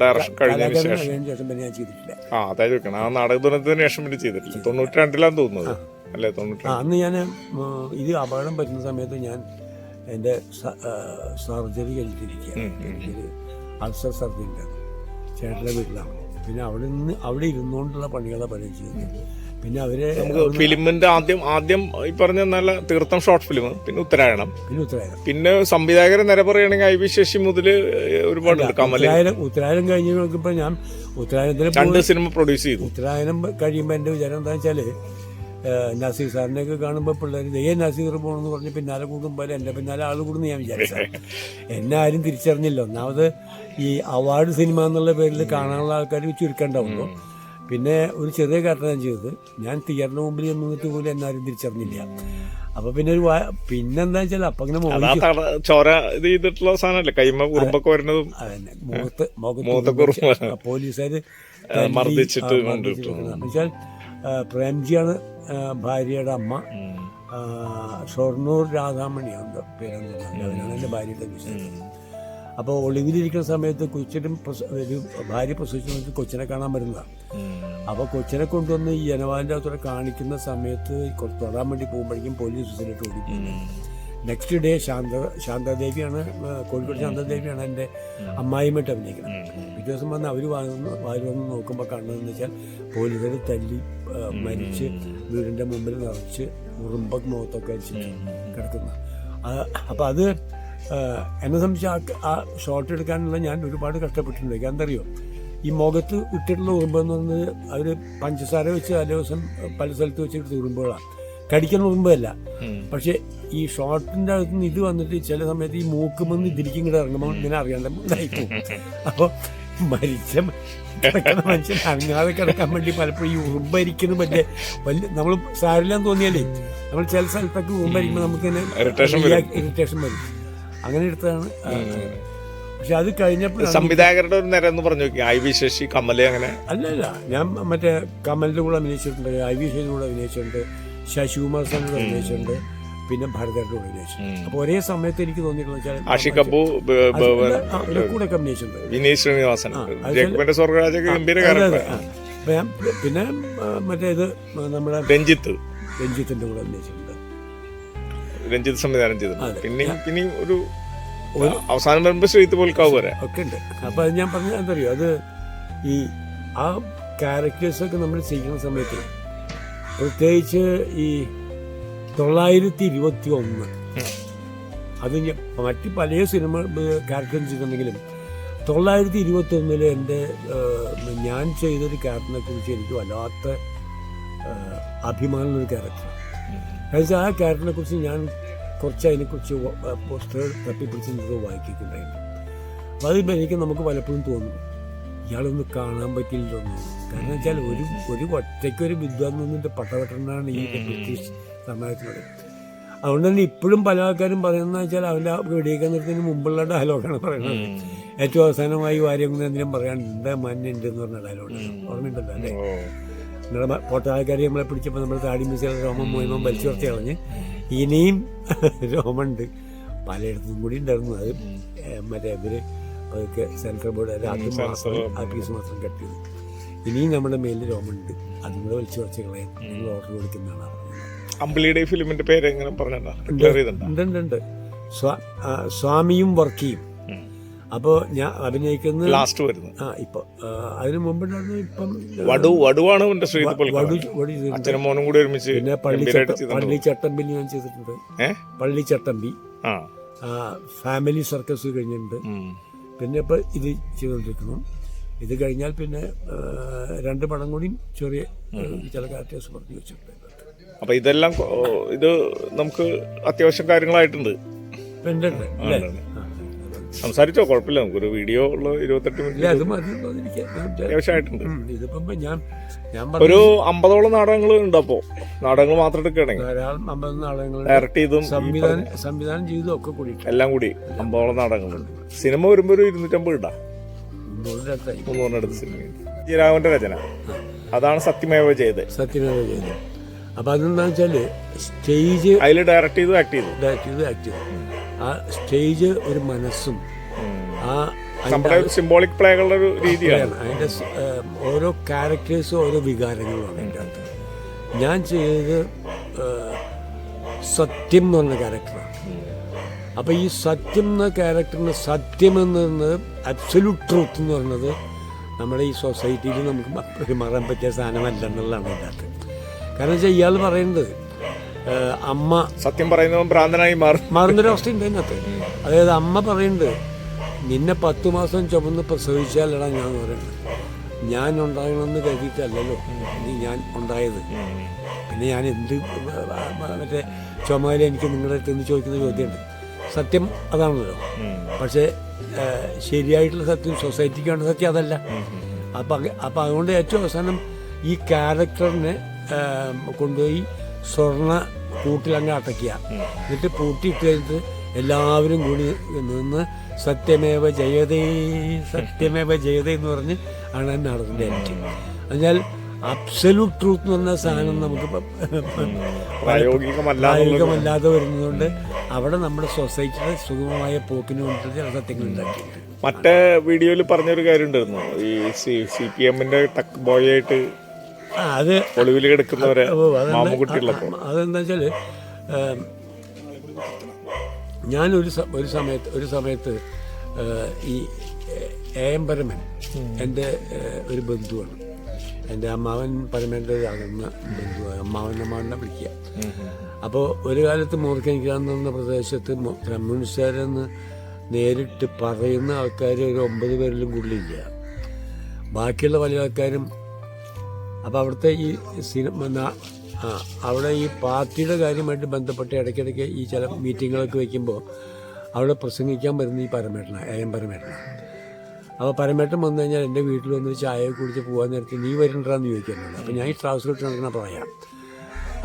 ഡയറക്ഷൻ കഴിഞ്ഞതിന് ശേഷം പിന്നെ ഞാൻ ചെയ്തിട്ടില്ല. അതായത് ആ നാടകത്തിന് ശേഷം പിന്നെ ചെയ്തിട്ടില്ല. 92 തോന്നുന്നത് അല്ലേ? 92. അന്ന് ഞാൻ ഇത് അപകടം പറ്റുന്ന സമയത്ത് ഞാൻ എൻ്റെ സർജറി കഴിഞ്ഞിട്ടിരിക്കുക. എനിക്കൊരു അൾസർ സർജറി ഉണ്ടായിരുന്നു ചേട്ടൻ്റെ വീട്ടിലാണ്. പിന്നെ അവിടെ ഇരുന്നുകൊണ്ടുള്ള പണികളാണ് പലരും ചെയ്യുന്നത്. പിന്നെ അവരെ നമുക്ക് ഫിലിമിന്റെ ആദ്യം ഈ പറഞ്ഞ നല്ല തീർത്ഥം ഷോർട്ട് ഫിലിം, പിന്നെ ഉത്തരായണം, പിന്നെ സംവിധായകരെ നിര പറയുകയാണെങ്കിൽ ഐ വി ശശി മുതൽ ഒരുപാട് ഉത്തരായനം കഴിഞ്ഞ് നോക്കുമ്പോൾ ഞാൻ ഉത്തരായണത്തിന് 2 സിനിമ പ്രൊഡ്യൂസ് ചെയ്തു. ഉത്തരായനം കഴിയുമ്പോൾ എൻ്റെ വിചാരം എന്താ വെച്ചാൽ നസീർ സാറിനെയൊക്കെ കാണുമ്പോൾ പിള്ളേർ നസീർ പോകണമെന്ന് പറഞ്ഞ് പിന്നാലെ കൂടുമ്പോൾ എൻ്റെ പിന്നാലെ ആൾ കൂടുന്നു ഞാൻ വിചാരിച്ചു. എന്നെ ആരും തിരിച്ചറിഞ്ഞില്ല. ഒന്നാമത് ഈ അവാർഡ് സിനിമ എന്നുള്ള പേരിൽ കാണാനുള്ള ആൾക്കാർ ചുരുക്കണ്ടാവുള്ളൂ. പിന്നെ ഒരു ചെറിയ കാരണമാണ് ഞാൻ ചെയ്തത്. ഞാൻ തിയേറ്ററിന് മുമ്പിൽ നിന്നിട്ട് പോലും എന്നെ ആരും തിരിച്ചറിഞ്ഞില്ല. അപ്പൊ പിന്നെ പിന്നെന്താ വെച്ചാൽ അപ്പൊ അങ്ങനെ പോലീസുകാര് എന്നുവെച്ചാൽ പ്രേംജിയാണ് ഭാര്യയുടെ അമ്മ. ഷൊർണൂർ രാധാമണിയാണ് പേരെന്ന്. അവനാണ് എൻ്റെ ഭാര്യയുടെ വിശേഷം. അപ്പോൾ ഒളിവിലിരിക്കുന്ന സമയത്ത് കൊച്ചിനും ഭാര്യ പ്രസവിച്ച സമയത്ത് കൊച്ചിനെ കാണാൻ വരുന്നതാണ്. അപ്പോൾ കൊച്ചിനെ കൊണ്ടുവന്ന് ഈ ജനവാദിൻ്റെ അകത്തോടെ കാണിക്കുന്ന സമയത്ത് തൊടാൻ വേണ്ടി പോകുമ്പോഴേക്കും പോലീസ് സ്റ്റേഷനിലേക്ക് ഓടിപ്പോയി. നെക്സ്റ്റ് ഡേ ശാന്താദേവിയാണ്, കോഴിക്കോട് ശാന്താദേവിയാണ് എൻ്റെ അമ്മായിമായിട്ട് അഭിനയിക്കുന്നത്. പിറ്റേ ദിവസം വന്ന് അവർ വന്ന് നോക്കുമ്പോൾ കണ്ടതെന്ന് വെച്ചാൽ പോലീസുകാർ തല്ലി മരിച്ച് വീടിൻ്റെ മുമ്പിൽ നിറച്ച് ഉറുമ്പൊക്കെ മുഖത്തൊക്കെ അടിച്ചിട്ട് കിടക്കുന്ന. അപ്പോൾ അത് എന്നെ സംബന്ധിച്ച് ആ ഷോട്ട് എടുക്കാനുള്ള ഞാൻ ഒരുപാട് കഷ്ടപ്പെട്ടിട്ടുണ്ട്. എന്തറിയോ, ഈ മുഖത്ത് ഇട്ടിട്ടുള്ള ഉറുമ്പെന്ന് പറഞ്ഞത് അവർ പഞ്ചസാര വെച്ച് തലേ ദിവസം പല സ്ഥലത്ത് വെച്ചിട്ട് ഉറുമ്പുകളാണ്, കടിക്കുന്ന ഉറുമ്പല്ല. പക്ഷെ ഈ ഷോട്ടിൻ്റെ അകത്ത് നിന്ന് ഇത് വന്നിട്ട് ചില സമയത്ത് ഈ മൂക്കുമെന്ന് ഇതിരിക്കും കൂടെ ഇറങ്ങുമ്പോൾ ഇങ്ങനെ അറിയാണ്ട് ഇതായിപ്പോവും. അപ്പോൾ മരിച്ച കിടക്കുന്ന മനുഷ്യൻ അനങ്ങാതെ കിടക്കാൻ വേണ്ടി പലപ്പോഴും ഈ ഉറുമ്പരിക്കുന്നത് വലിയ നമ്മൾ സാരില്ലാന്ന് തോന്നിയാലേ നമ്മൾ ചില സ്ഥലത്തൊക്കെ ഉറുമ്പരിക്കുമ്പോൾ നമുക്ക് ഇറിറ്റേഷൻ വരും. അങ്ങനെ എടുത്തതാണ്. പക്ഷെ അത് കഴിഞ്ഞപ്പോൾ സംവിധായകരുടെ ഒരു നിര എന്ന് പറഞ്ഞു ഐ വി ശശി, കമല്, അങ്ങനെ അല്ലല്ല. ഞാൻ മറ്റേ കമലിന്റെ കൂടെ അഭിനയിച്ചിട്ടുണ്ട്, ഐ വി ശശിയുടെ കൂടെ അഭിനയിച്ചിട്ടുണ്ട്, ശശികുമാർ സാറിന്റെ കൂടെ അഭിനയിച്ചിട്ടുണ്ട്, പിന്നെ ഭരതരുടെ കൂടെ അഭിനയിച്ചിട്ടുണ്ട്. അപ്പൊ ഒരേ സമയത്ത് എനിക്ക് തോന്നിയിട്ടുള്ള കൂടെ അഭിനയിച്ചിട്ടുണ്ട്. പിന്നെ മറ്റേത് നമ്മുടെ രഞ്ജിത്തിന്റെ കൂടെ അഭിനയിച്ചിട്ടുണ്ട്. രഞ്ജിത്ത് സംവിധാനം ചെയ്തിട്ടുണ്ട്. പിന്നെ ഒരു അവസാനം വരുമ്പോൾ ശ്രീത്ത് പോൽക്കാവ് വരെ ഒക്കെ ഉണ്ട്. അപ്പൊ അത് ഞാൻ പറഞ്ഞ എന്തറിയോ, അത് ഈ ആ ക്യാരക്ടേഴ്സൊക്കെ നമ്മൾ ചെയ്യുന്ന സമയത്ത് പ്രത്യേകിച്ച് ഈ 921 അത് മറ്റ് പല സിനിമ ക്യാരക്ടർ ചെയ്തിട്ടുണ്ടെങ്കിലും 921 എൻ്റെ ഞാൻ ചെയ്തൊരു ക്യാരക്ടറിനെ കുറിച്ച് എനിക്ക് വല്ലാത്ത അഭിമാനമുള്ളൊരു ക്യാരക്ടർ. കാരണം ആ ക്യാരക്ടറിനെ കുറിച്ച് ഞാൻ കുറച്ച് അതിനെക്കുറിച്ച് പോസ്റ്റർ തപ്പിപ്പിടിച്ചിട്ട് വായിക്കുന്നുണ്ടായിരുന്നു. അപ്പോൾ അതിപ്പോൾ എനിക്ക് നമുക്ക് പലപ്പോഴും തോന്നും ഇയാളൊന്ന് കാണാൻ പറ്റില്ലല്ലോ. കാരണം വെച്ചാൽ ഒരു ഒറ്റയ്ക്കൊരു വിദ്വാൻ നിന്നിട്ട് പട്ടവട്ടനാണ് ഈ ബ്രിട്ടീഷ് സമാജത്തിനോട്. അതുകൊണ്ട് തന്നെ ഇപ്പോഴും പല ആൾക്കാരും പറയുന്നത് വെച്ചാൽ അവൻ്റെ വെടിയേക്കാൻ നിർത്തുന്നതിന് മുമ്പുള്ള ഡയലോഗാണ് പറയുന്നത്. ഏറ്റവും അവസാനമായി വാര്യംകുന്ന് എന്തെങ്കിലും പറയാൻ എന്താ മഞ്ഞുണ്ട് എന്ന് പറഞ്ഞ ഡയലോഗ് ഓർമ്മയുണ്ടല്ലോ അല്ലേ? നിങ്ങളുടെ പോട്ടാൾക്കാരെ നമ്മളെ പിടിച്ചപ്പോൾ നമ്മൾ താടി മിസിയുടെ രോമം മുഴുവൻ വലിച്ചു കുറച്ച് കളഞ്ഞ് ഇനിയും രോമുണ്ട് പലയിടത്തും കൂടി ഉണ്ടായിരുന്നു. അത് മറ്റേ ഇവർ അതൊക്കെ സെൻട്രൽ ബോർഡ് ആ പീസ് മാത്രം കട്ട് ചെയ്തു. ഇനിയും നമ്മുടെ മേലിൽ രോമുണ്ട്, അതും കൂടെ വലിച്ചു കുറച്ച് കളയാൻ നിങ്ങൾ ഓർഡർ കൊടുക്കുന്നതാണ്. അമ്പിളിയുടെ ഫിലിമിന്റെ പേര് എങ്ങനെ ഉണ്ട്, സ്വാമിയും വർക്കിയും. അപ്പോൾ ഞാൻ അഭിനയിക്കുന്നത് ലാസ്റ്റ് വരുന്നു. ഇപ്പൊ അതിന് മുമ്പുണ്ടായിരുന്നു. ഇപ്പം വടുവാണ് പിന്നെ പള്ളിച്ചട്ടമ്പി ഞാൻ ചെയ്തിട്ടുണ്ട്. പള്ളിച്ചട്ടമ്പി, ഫാമിലി സർക്കസ് കഴിഞ്ഞിട്ടുണ്ട്. പിന്നെ ഇപ്പൊ ഇത് ചെയ്തുകൊണ്ടിരിക്കുന്നു. ഇത് കഴിഞ്ഞാൽ പിന്നെ 2 പടം കൂടി ചെറിയ ചില ക്യാരക്ടേഴ്സ് പറഞ്ഞു വെച്ചിട്ടുണ്ട്. അപ്പൊ ഇതെല്ലാം ഇത് നമുക്ക് അത്യാവശ്യം കാര്യങ്ങളായിട്ടുണ്ട്. സംസാരിച്ചോ, കുഴപ്പമില്ല. നമുക്കൊരു വീഡിയോ ഉള്ള 28 മിനിറ്റ് അത്യാവശ്യമായിട്ടുണ്ട്. ഒരു 50ഓളം നാടകങ്ങൾ ഉണ്ട്. അപ്പോ നാടകങ്ങൾ മാത്രം എടുക്കുകയാണെങ്കിൽ ഡയറക്ട് ചെയ്തും സംവിധാനം ചെയ്തും ഒക്കെ കൂടി എല്ലാം കൂടി 50ഓളം നാടകങ്ങളുണ്ട്. സിനിമ വരുമ്പോ ഒരു 250 ഇടാം. 300 അടുത്ത് സിനിമ. ജീരാവന്റെ രചന അതാണ് സത്യമേവ ചെയ്തത്. അപ്പൊ അതെന്താ വെച്ചാല് സ്റ്റേജ് അതിൽ ഡയറക്ട് ചെയ്തു ആക്ട് ചെയ്തു. ആ സ്റ്റേജ് ഒരു മനസ്സും സിംബോളിക് പ്ലേകളുടെ ഒരു രീതിയാണ്. അതിന്റെ ഓരോ ക്യാരക്ടേഴ്സും ഓരോ വികാരങ്ങളുമാണ് എൻ്റെ അകത്ത്. ഞാൻ ചെയ്തത് സത്യം എന്ന് പറഞ്ഞ ക്യാരക്ടറാണ്. അപ്പൊ ഈ സത്യം എന്ന ക്യാരക്ടറിന് സത്യം എന്ന് പറയുന്നത് അബ്സല്യൂട്ട് ട്രൂത്ത് എന്ന് പറയുന്നത് നമ്മുടെ ഈ സൊസൈറ്റിയിൽ നമുക്ക് പെരുമാറാൻ പറ്റിയ സാധനമല്ല എന്നുള്ളതാണ് ഇതിനകത്ത്. കാരണം വെച്ചാൽ ഇയാൾ പറയുന്നത് അമ്മ സത്യം പറയുന്നവൻ ഭ്രാന്തനായി മാറുന്നൊരവസ്ഥ ഉണ്ട് അതിനകത്ത്. അതായത് അമ്മ പറയുന്നുണ്ട്, നിന്നെ 10 മാസം ചുമന്ന് പ്രസവിച്ചാലടാ ഞാൻ പറയുന്നത്, ഞാൻ ഉണ്ടാകണമെന്ന് കരുതിയിട്ടല്ലല്ലോ ഞാൻ ഉണ്ടായത്. പിന്നെ ഞാൻ എന്ത് മറ്റേ ചുമതല എനിക്ക് നിങ്ങളുടെ അടുത്ത് നിന്ന് ചോദിക്കുന്ന ചോദ്യമുണ്ട്. സത്യം അതാണല്ലോ. പക്ഷേ ശരിയായിട്ടുള്ള സത്യം, സൊസൈറ്റിക്ക് വേണ്ട സത്യം അതല്ല. അപ്പം അതുകൊണ്ട് ഏറ്റവും അവസാനം ഈ ക്യാരക്ടറിനെ കൊണ്ടുപോയി സ്വർണ്ണ കൂട്ടിലങ്ങ് അടയ്ക്കുക. എന്നിട്ട് പൂട്ടിയിട്ട് കഴിഞ്ഞിട്ട് എല്ലാവരും കൂടി നിന്ന് സത്യമേവ ജയതേ സത്യമേവ ജയതേ എന്ന് പറഞ്ഞ് ആണ് നടന്നിട്ട് എനിക്ക്. അതിനാൽ അബ്സല്യൂട്ട് ട്രൂത്ത് എന്ന് പറഞ്ഞ സാധനം നമുക്ക് പ്രായോഗികമല്ലാതെ വരുന്നതുകൊണ്ട് അവിടെ നമ്മുടെ സൊസൈറ്റിയുടെ സുഗമമായ പോക്കിന് വേണ്ടിയിട്ട് ചില സത്യങ്ങൾ ഉണ്ടാക്കിയിട്ടുണ്ട്. മറ്റേ വീഡിയോയിൽ പറഞ്ഞൊരു കാര്യം ഉണ്ടായിരുന്നു, ഈ CPM-ന്റെ ടക്ക് ബോയ് ആയിട്ട് അത് ഒളിവിൽ കിടക്കുന്നവരെ മാമുകുട്ടിയുള്ളപ്പോൾ അതെന്താ വെച്ചാൽ ഞാൻ ഒരു സമയത്ത് ഈ AM പരമൻ എൻ്റെ ഒരു ബന്ധുവാണ്. എൻ്റെ അമ്മാവൻ പരമേൻ്റെ ഒരു അകന്ന ബന്ധുവാണ്. അമ്മാവനെ വിളിക്കുക. അപ്പോൾ ഒരു കാലത്ത് മൂർക്കനിക്കാന്ന് പറഞ്ഞ പ്രദേശത്ത് കമ്മ്യൂണിസ്റ്റുകാരെന്ന് നേരിട്ട് പറയുന്ന ആൾക്കാർ ഒരു 9 പേരിലും കൂടുതലില്ല. ബാക്കിയുള്ള പല ആൾക്കാരും അപ്പോൾ അവിടുത്തെ ഈ അവിടെ ഈ പാർട്ടിയുടെ കാര്യമായിട്ട് ബന്ധപ്പെട്ട് ഇടയ്ക്കിടയ്ക്ക് ഈ ചില മീറ്റിങ്ങുകളൊക്കെ വയ്ക്കുമ്പോൾ അവിടെ പ്രസംഗിക്കാൻ വരുന്ന ഈ പരമേട്ടനാണ്, AM പരമേട്ടനാണ്. അപ്പോൾ പരമേട്ടൻ വന്നു കഴിഞ്ഞാൽ എൻ്റെ വീട്ടിൽ വന്ന് ചായ കുടിച്ച് പോകാൻ നേരത്തെ നീ വരുന്നുണ്ടാന്ന് ചോദിക്കാറുണ്ട്. അപ്പോൾ ഞാൻ ഈ ട്രാവൽസ് ഇട്ട് നടക്കണ പറയാം.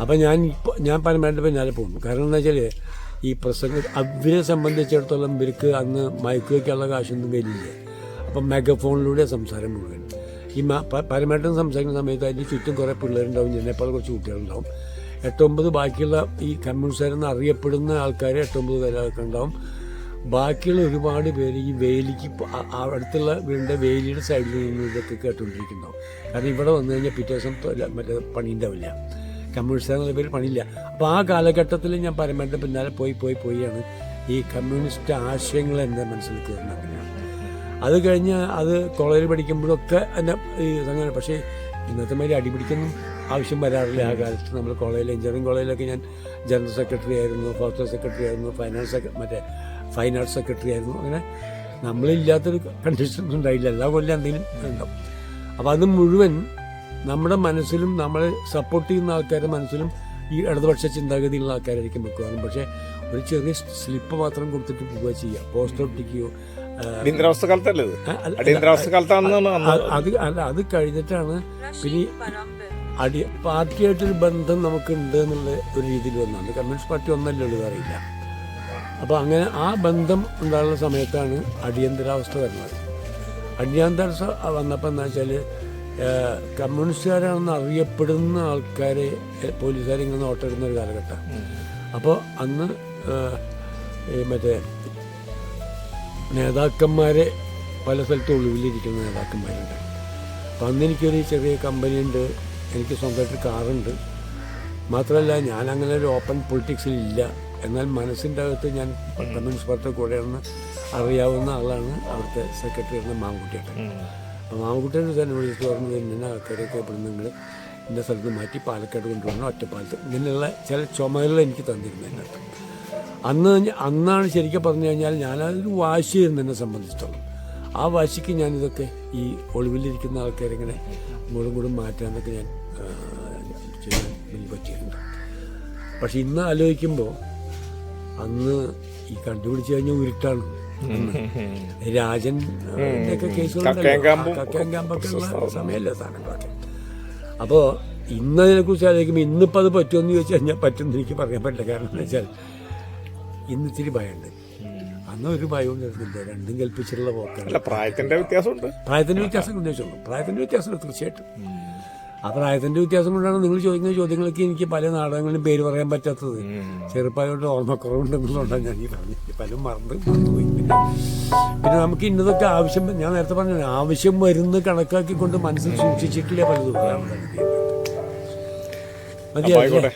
അപ്പോൾ ഞാൻ പരമേട്ടൻ്റെ പിന്നാലെ പോകും. കാരണം എന്താ വെച്ചാൽ ഈ അവരെ സംബന്ധിച്ചിടത്തോളം ഇവർക്ക് അന്ന് മയക്ക് വയ്ക്കാനുള്ള കാശൊന്നും കയ്യിലില്ല. അപ്പം മെഗഫോണിലൂടെ സംസാരം മുഴുവൻ. ഈ പരമേട്ടൻ സംസാരിക്കുന്ന സമയത്ത് അതിൻ്റെ ചുറ്റും കുറേ പിള്ളേരുണ്ടാവും, എന്നെപ്പോലെ കുറച്ച് കുട്ടികളുണ്ടാവും. 8-9 ബാക്കിയുള്ള ഈ കമ്മ്യൂണിസ്റ്റുകാരെന്ന് അറിയപ്പെടുന്ന ആൾക്കാർ 8-9 പേരൊക്കെ ഉണ്ടാവും. ബാക്കിയുള്ള ഒരുപാട് പേര് ഈ വേലിക്ക് അടുത്തുള്ള വീടിൻ്റെ വേലിയുടെ സൈഡിൽ നിന്ന് ഇതൊക്കെ കേട്ടുകൊണ്ടിരിക്കുന്നുണ്ടാവും. കാരണം ഇവിടെ വന്നു കഴിഞ്ഞാൽ പിറ്റേ ദിവസം മറ്റേ പണി ഉണ്ടാവില്ല, കമ്മ്യൂണിസ്റ്റ് പേര് പണിയില്ല. അപ്പോൾ ആ കാലഘട്ടത്തിൽ ഞാൻ പരമേട്ടൻ്റെ പിന്നാലെ പോയാണ് ഈ കമ്മ്യൂണിസ്റ്റ് ആശയങ്ങൾ എൻ്റെ മനസ്സിൽ കയറുന്നത്. അങ്ങനെയാണ്. അത് കഴിഞ്ഞ് അത് കോളേജിൽ പഠിക്കുമ്പോഴൊക്കെ എൻ്റെ ഈ അങ്ങനെ. പക്ഷേ ഇന്നത്തെ മാതിരി അടിപിടിക്കൊന്നും ആവശ്യം വരാറില്ല. ആ കാലത്ത് നമ്മൾ എഞ്ചിനീയറിംഗ് കോളേജിലൊക്കെ ഞാൻ ജനറൽ സെക്രട്ടറി ആയിരുന്നു, ഫോർത്ത് സെക്രട്ടറി ആയിരുന്നു, ഫൈൻ ആർട്സ് സെക്രട്ടറി ആയിരുന്നു. അങ്ങനെ നമ്മളില്ലാത്തൊരു കണ്ടീഷൻസ് ഉണ്ടായില്ല. എല്ലാ കൊല്ലം എന്തെങ്കിലും ഉണ്ടാവും. അപ്പോൾ അത് മുഴുവൻ നമ്മുടെ മനസ്സിലും നമ്മളെ സപ്പോർട്ട് ചെയ്യുന്ന ആൾക്കാരുടെ മനസ്സിലും ഈ ഇടതുപക്ഷ ചിന്താഗതിയുള്ള ആൾക്കാരായിരിക്കും വെക്കുവാനും. പക്ഷേ ഒരു ചെറിയ സ്ലിപ്പ് മാത്രം കൊടുത്തിട്ട് പോവുക ചെയ്യുക, പോസ്റ്റർ ഒട്ടിക്കുകയോ. അത് കഴിഞ്ഞിട്ടാണ് പിന്നെ പാർട്ടിയായിട്ടൊരു ബന്ധം നമുക്കുണ്ട് എന്നുള്ള ഒരു രീതിയിൽ വന്നാണ്. കമ്മ്യൂണിസ്റ്റ് പാർട്ടി ഒന്നല്ലേ ഉള്ളൂ, അറിയില്ല. അപ്പോൾ അങ്ങനെ ആ ബന്ധം ഉണ്ടാകുന്ന സമയത്താണ് അടിയന്തരാവസ്ഥ വരുന്നത്. അടിയന്തരാവസ്ഥ വന്നപ്പോൾ എന്താ വെച്ചാൽ കമ്മ്യൂണിസ്റ്റുകാരാണെന്ന് അറിയപ്പെടുന്ന ആൾക്കാരെ പോലീസുകാരിങ്ങനെ നോട്ടിടുന്ന ഒരു കാലഘട്ടം. അപ്പോൾ അന്ന് മറ്റേ നേതാക്കന്മാരെ പല സ്ഥലത്തും ഒളിവിലിരിക്കുന്ന നേതാക്കന്മാരുണ്ട്. അപ്പം അന്ന് എനിക്കൊരു ചെറിയ കമ്പനിയുണ്ട്, എനിക്ക് സ്വന്തമായിട്ട് കാറുണ്ട്. മാത്രമല്ല ഞാൻ അങ്ങനെ ഒരു ഓപ്പൺ പൊളിറ്റിക്സിലില്ല. എന്നാൽ മനസ്സിൻ്റെ അകത്ത് ഞാൻ കമ്മ്യൂണിസ്റ്റ് പാർട്ടിയുടെ കൂടെയാണെന്ന് അറിയാവുന്ന ആളാണ് അവിടുത്തെ സെക്രട്ടറി ആയിരുന്ന മാമുകുട്ടിയേട്ടൻ. അപ്പോൾ മാമുകുട്ടിയുടെ തന്നെ വിളിച്ചിട്ട് പറഞ്ഞു, ഇന്ന ആൾക്കാരൊക്കെ ഇവിടെ നിങ്ങൾ ഇന്ന സ്ഥലത്ത് മാറ്റി പാലക്കാട് കൊണ്ടുവരണം, ഒറ്റപ്പാലത്ത്. ഇങ്ങനെയുള്ള ചില ചുമതലകൾ എനിക്ക് തന്നിരുന്നതിനകത്ത്. അന്നാണ് ശരിക്കും പറഞ്ഞു കഴിഞ്ഞാൽ ഞാനതൊരു വാശിയായിരുന്നു എന്നെ സംബന്ധിച്ചിടത്തോളം. ആ വാശിക്ക് ഞാനിതൊക്കെ ഈ ഒളിവിലിരിക്കുന്ന ആൾക്കാരിങ്ങനെ കൂടും മാറ്റാനൊക്കെ ഞാൻ ചെയ്യാൻ എനിക്ക് പറ്റിയിട്ടുണ്ട്. പക്ഷെ ഇന്ന് ആലോചിക്കുമ്പോൾ അന്ന് ഈ കണ്ടുപിടിച്ച് കഴിഞ്ഞ ഉരുട്ടാണ്. രാജൻ ഒക്കെ കേസുകളൊക്കെ ഉള്ള സമയമല്ലേ സാധനങ്ങളൊക്കെ. അപ്പോൾ ഇന്നതിനെക്കുറിച്ച് ആലോചിക്കുമ്പോൾ ഇന്നിപ്പോൾ അത് പറ്റുമെന്ന് ചോദിച്ചു കഴിഞ്ഞാൽ പറ്റുമെന്ന് എനിക്ക് പറയാൻ പറ്റില്ല. കാരണം എന്താ വെച്ചാൽ ഇന്ന് ഇത്തിരി ഭയമുണ്ട്. അന്ന് ഒരു ഭയം ഉണ്ടായിരുന്നില്ല. രണ്ടും കൽപ്പിച്ചിട്ടുള്ള പോക്കാണ്. പ്രായത്തിന്റെ വ്യത്യാസമുണ്ട്. പ്രായത്തിന്റെ വ്യത്യാസം ഉദ്ദേശിച്ചുള്ളൂ. പ്രായത്തിന്റെ വ്യത്യാസമുണ്ട് തീർച്ചയായിട്ടും. ആ പ്രായത്തിന്റെ വ്യത്യാസം കൊണ്ടാണ് നിങ്ങൾ ചോദിക്കുന്ന ചോദ്യങ്ങൾക്ക് എനിക്ക് പല നാടകങ്ങളിലും പേര് പറയാൻ പറ്റാത്തത്. ചെറുപ്പമായിട്ട് ഓർമ്മക്കുറവുണ്ടെന്നുള്ളതാണ് ഞാൻ ഈ പറഞ്ഞത്. പലരും മറന്നുപോയി. പിന്നെ നമുക്ക് ഇന്നതൊക്കെ ആവശ്യം, ഞാൻ നേരത്തെ പറഞ്ഞു, ആവശ്യം വരുന്ന കണക്കാക്കിക്കൊണ്ട് മനസ്സിൽ സൂക്ഷിച്ചിട്ടില്ല പലതും. മതിയായിക്കോട്ടെ.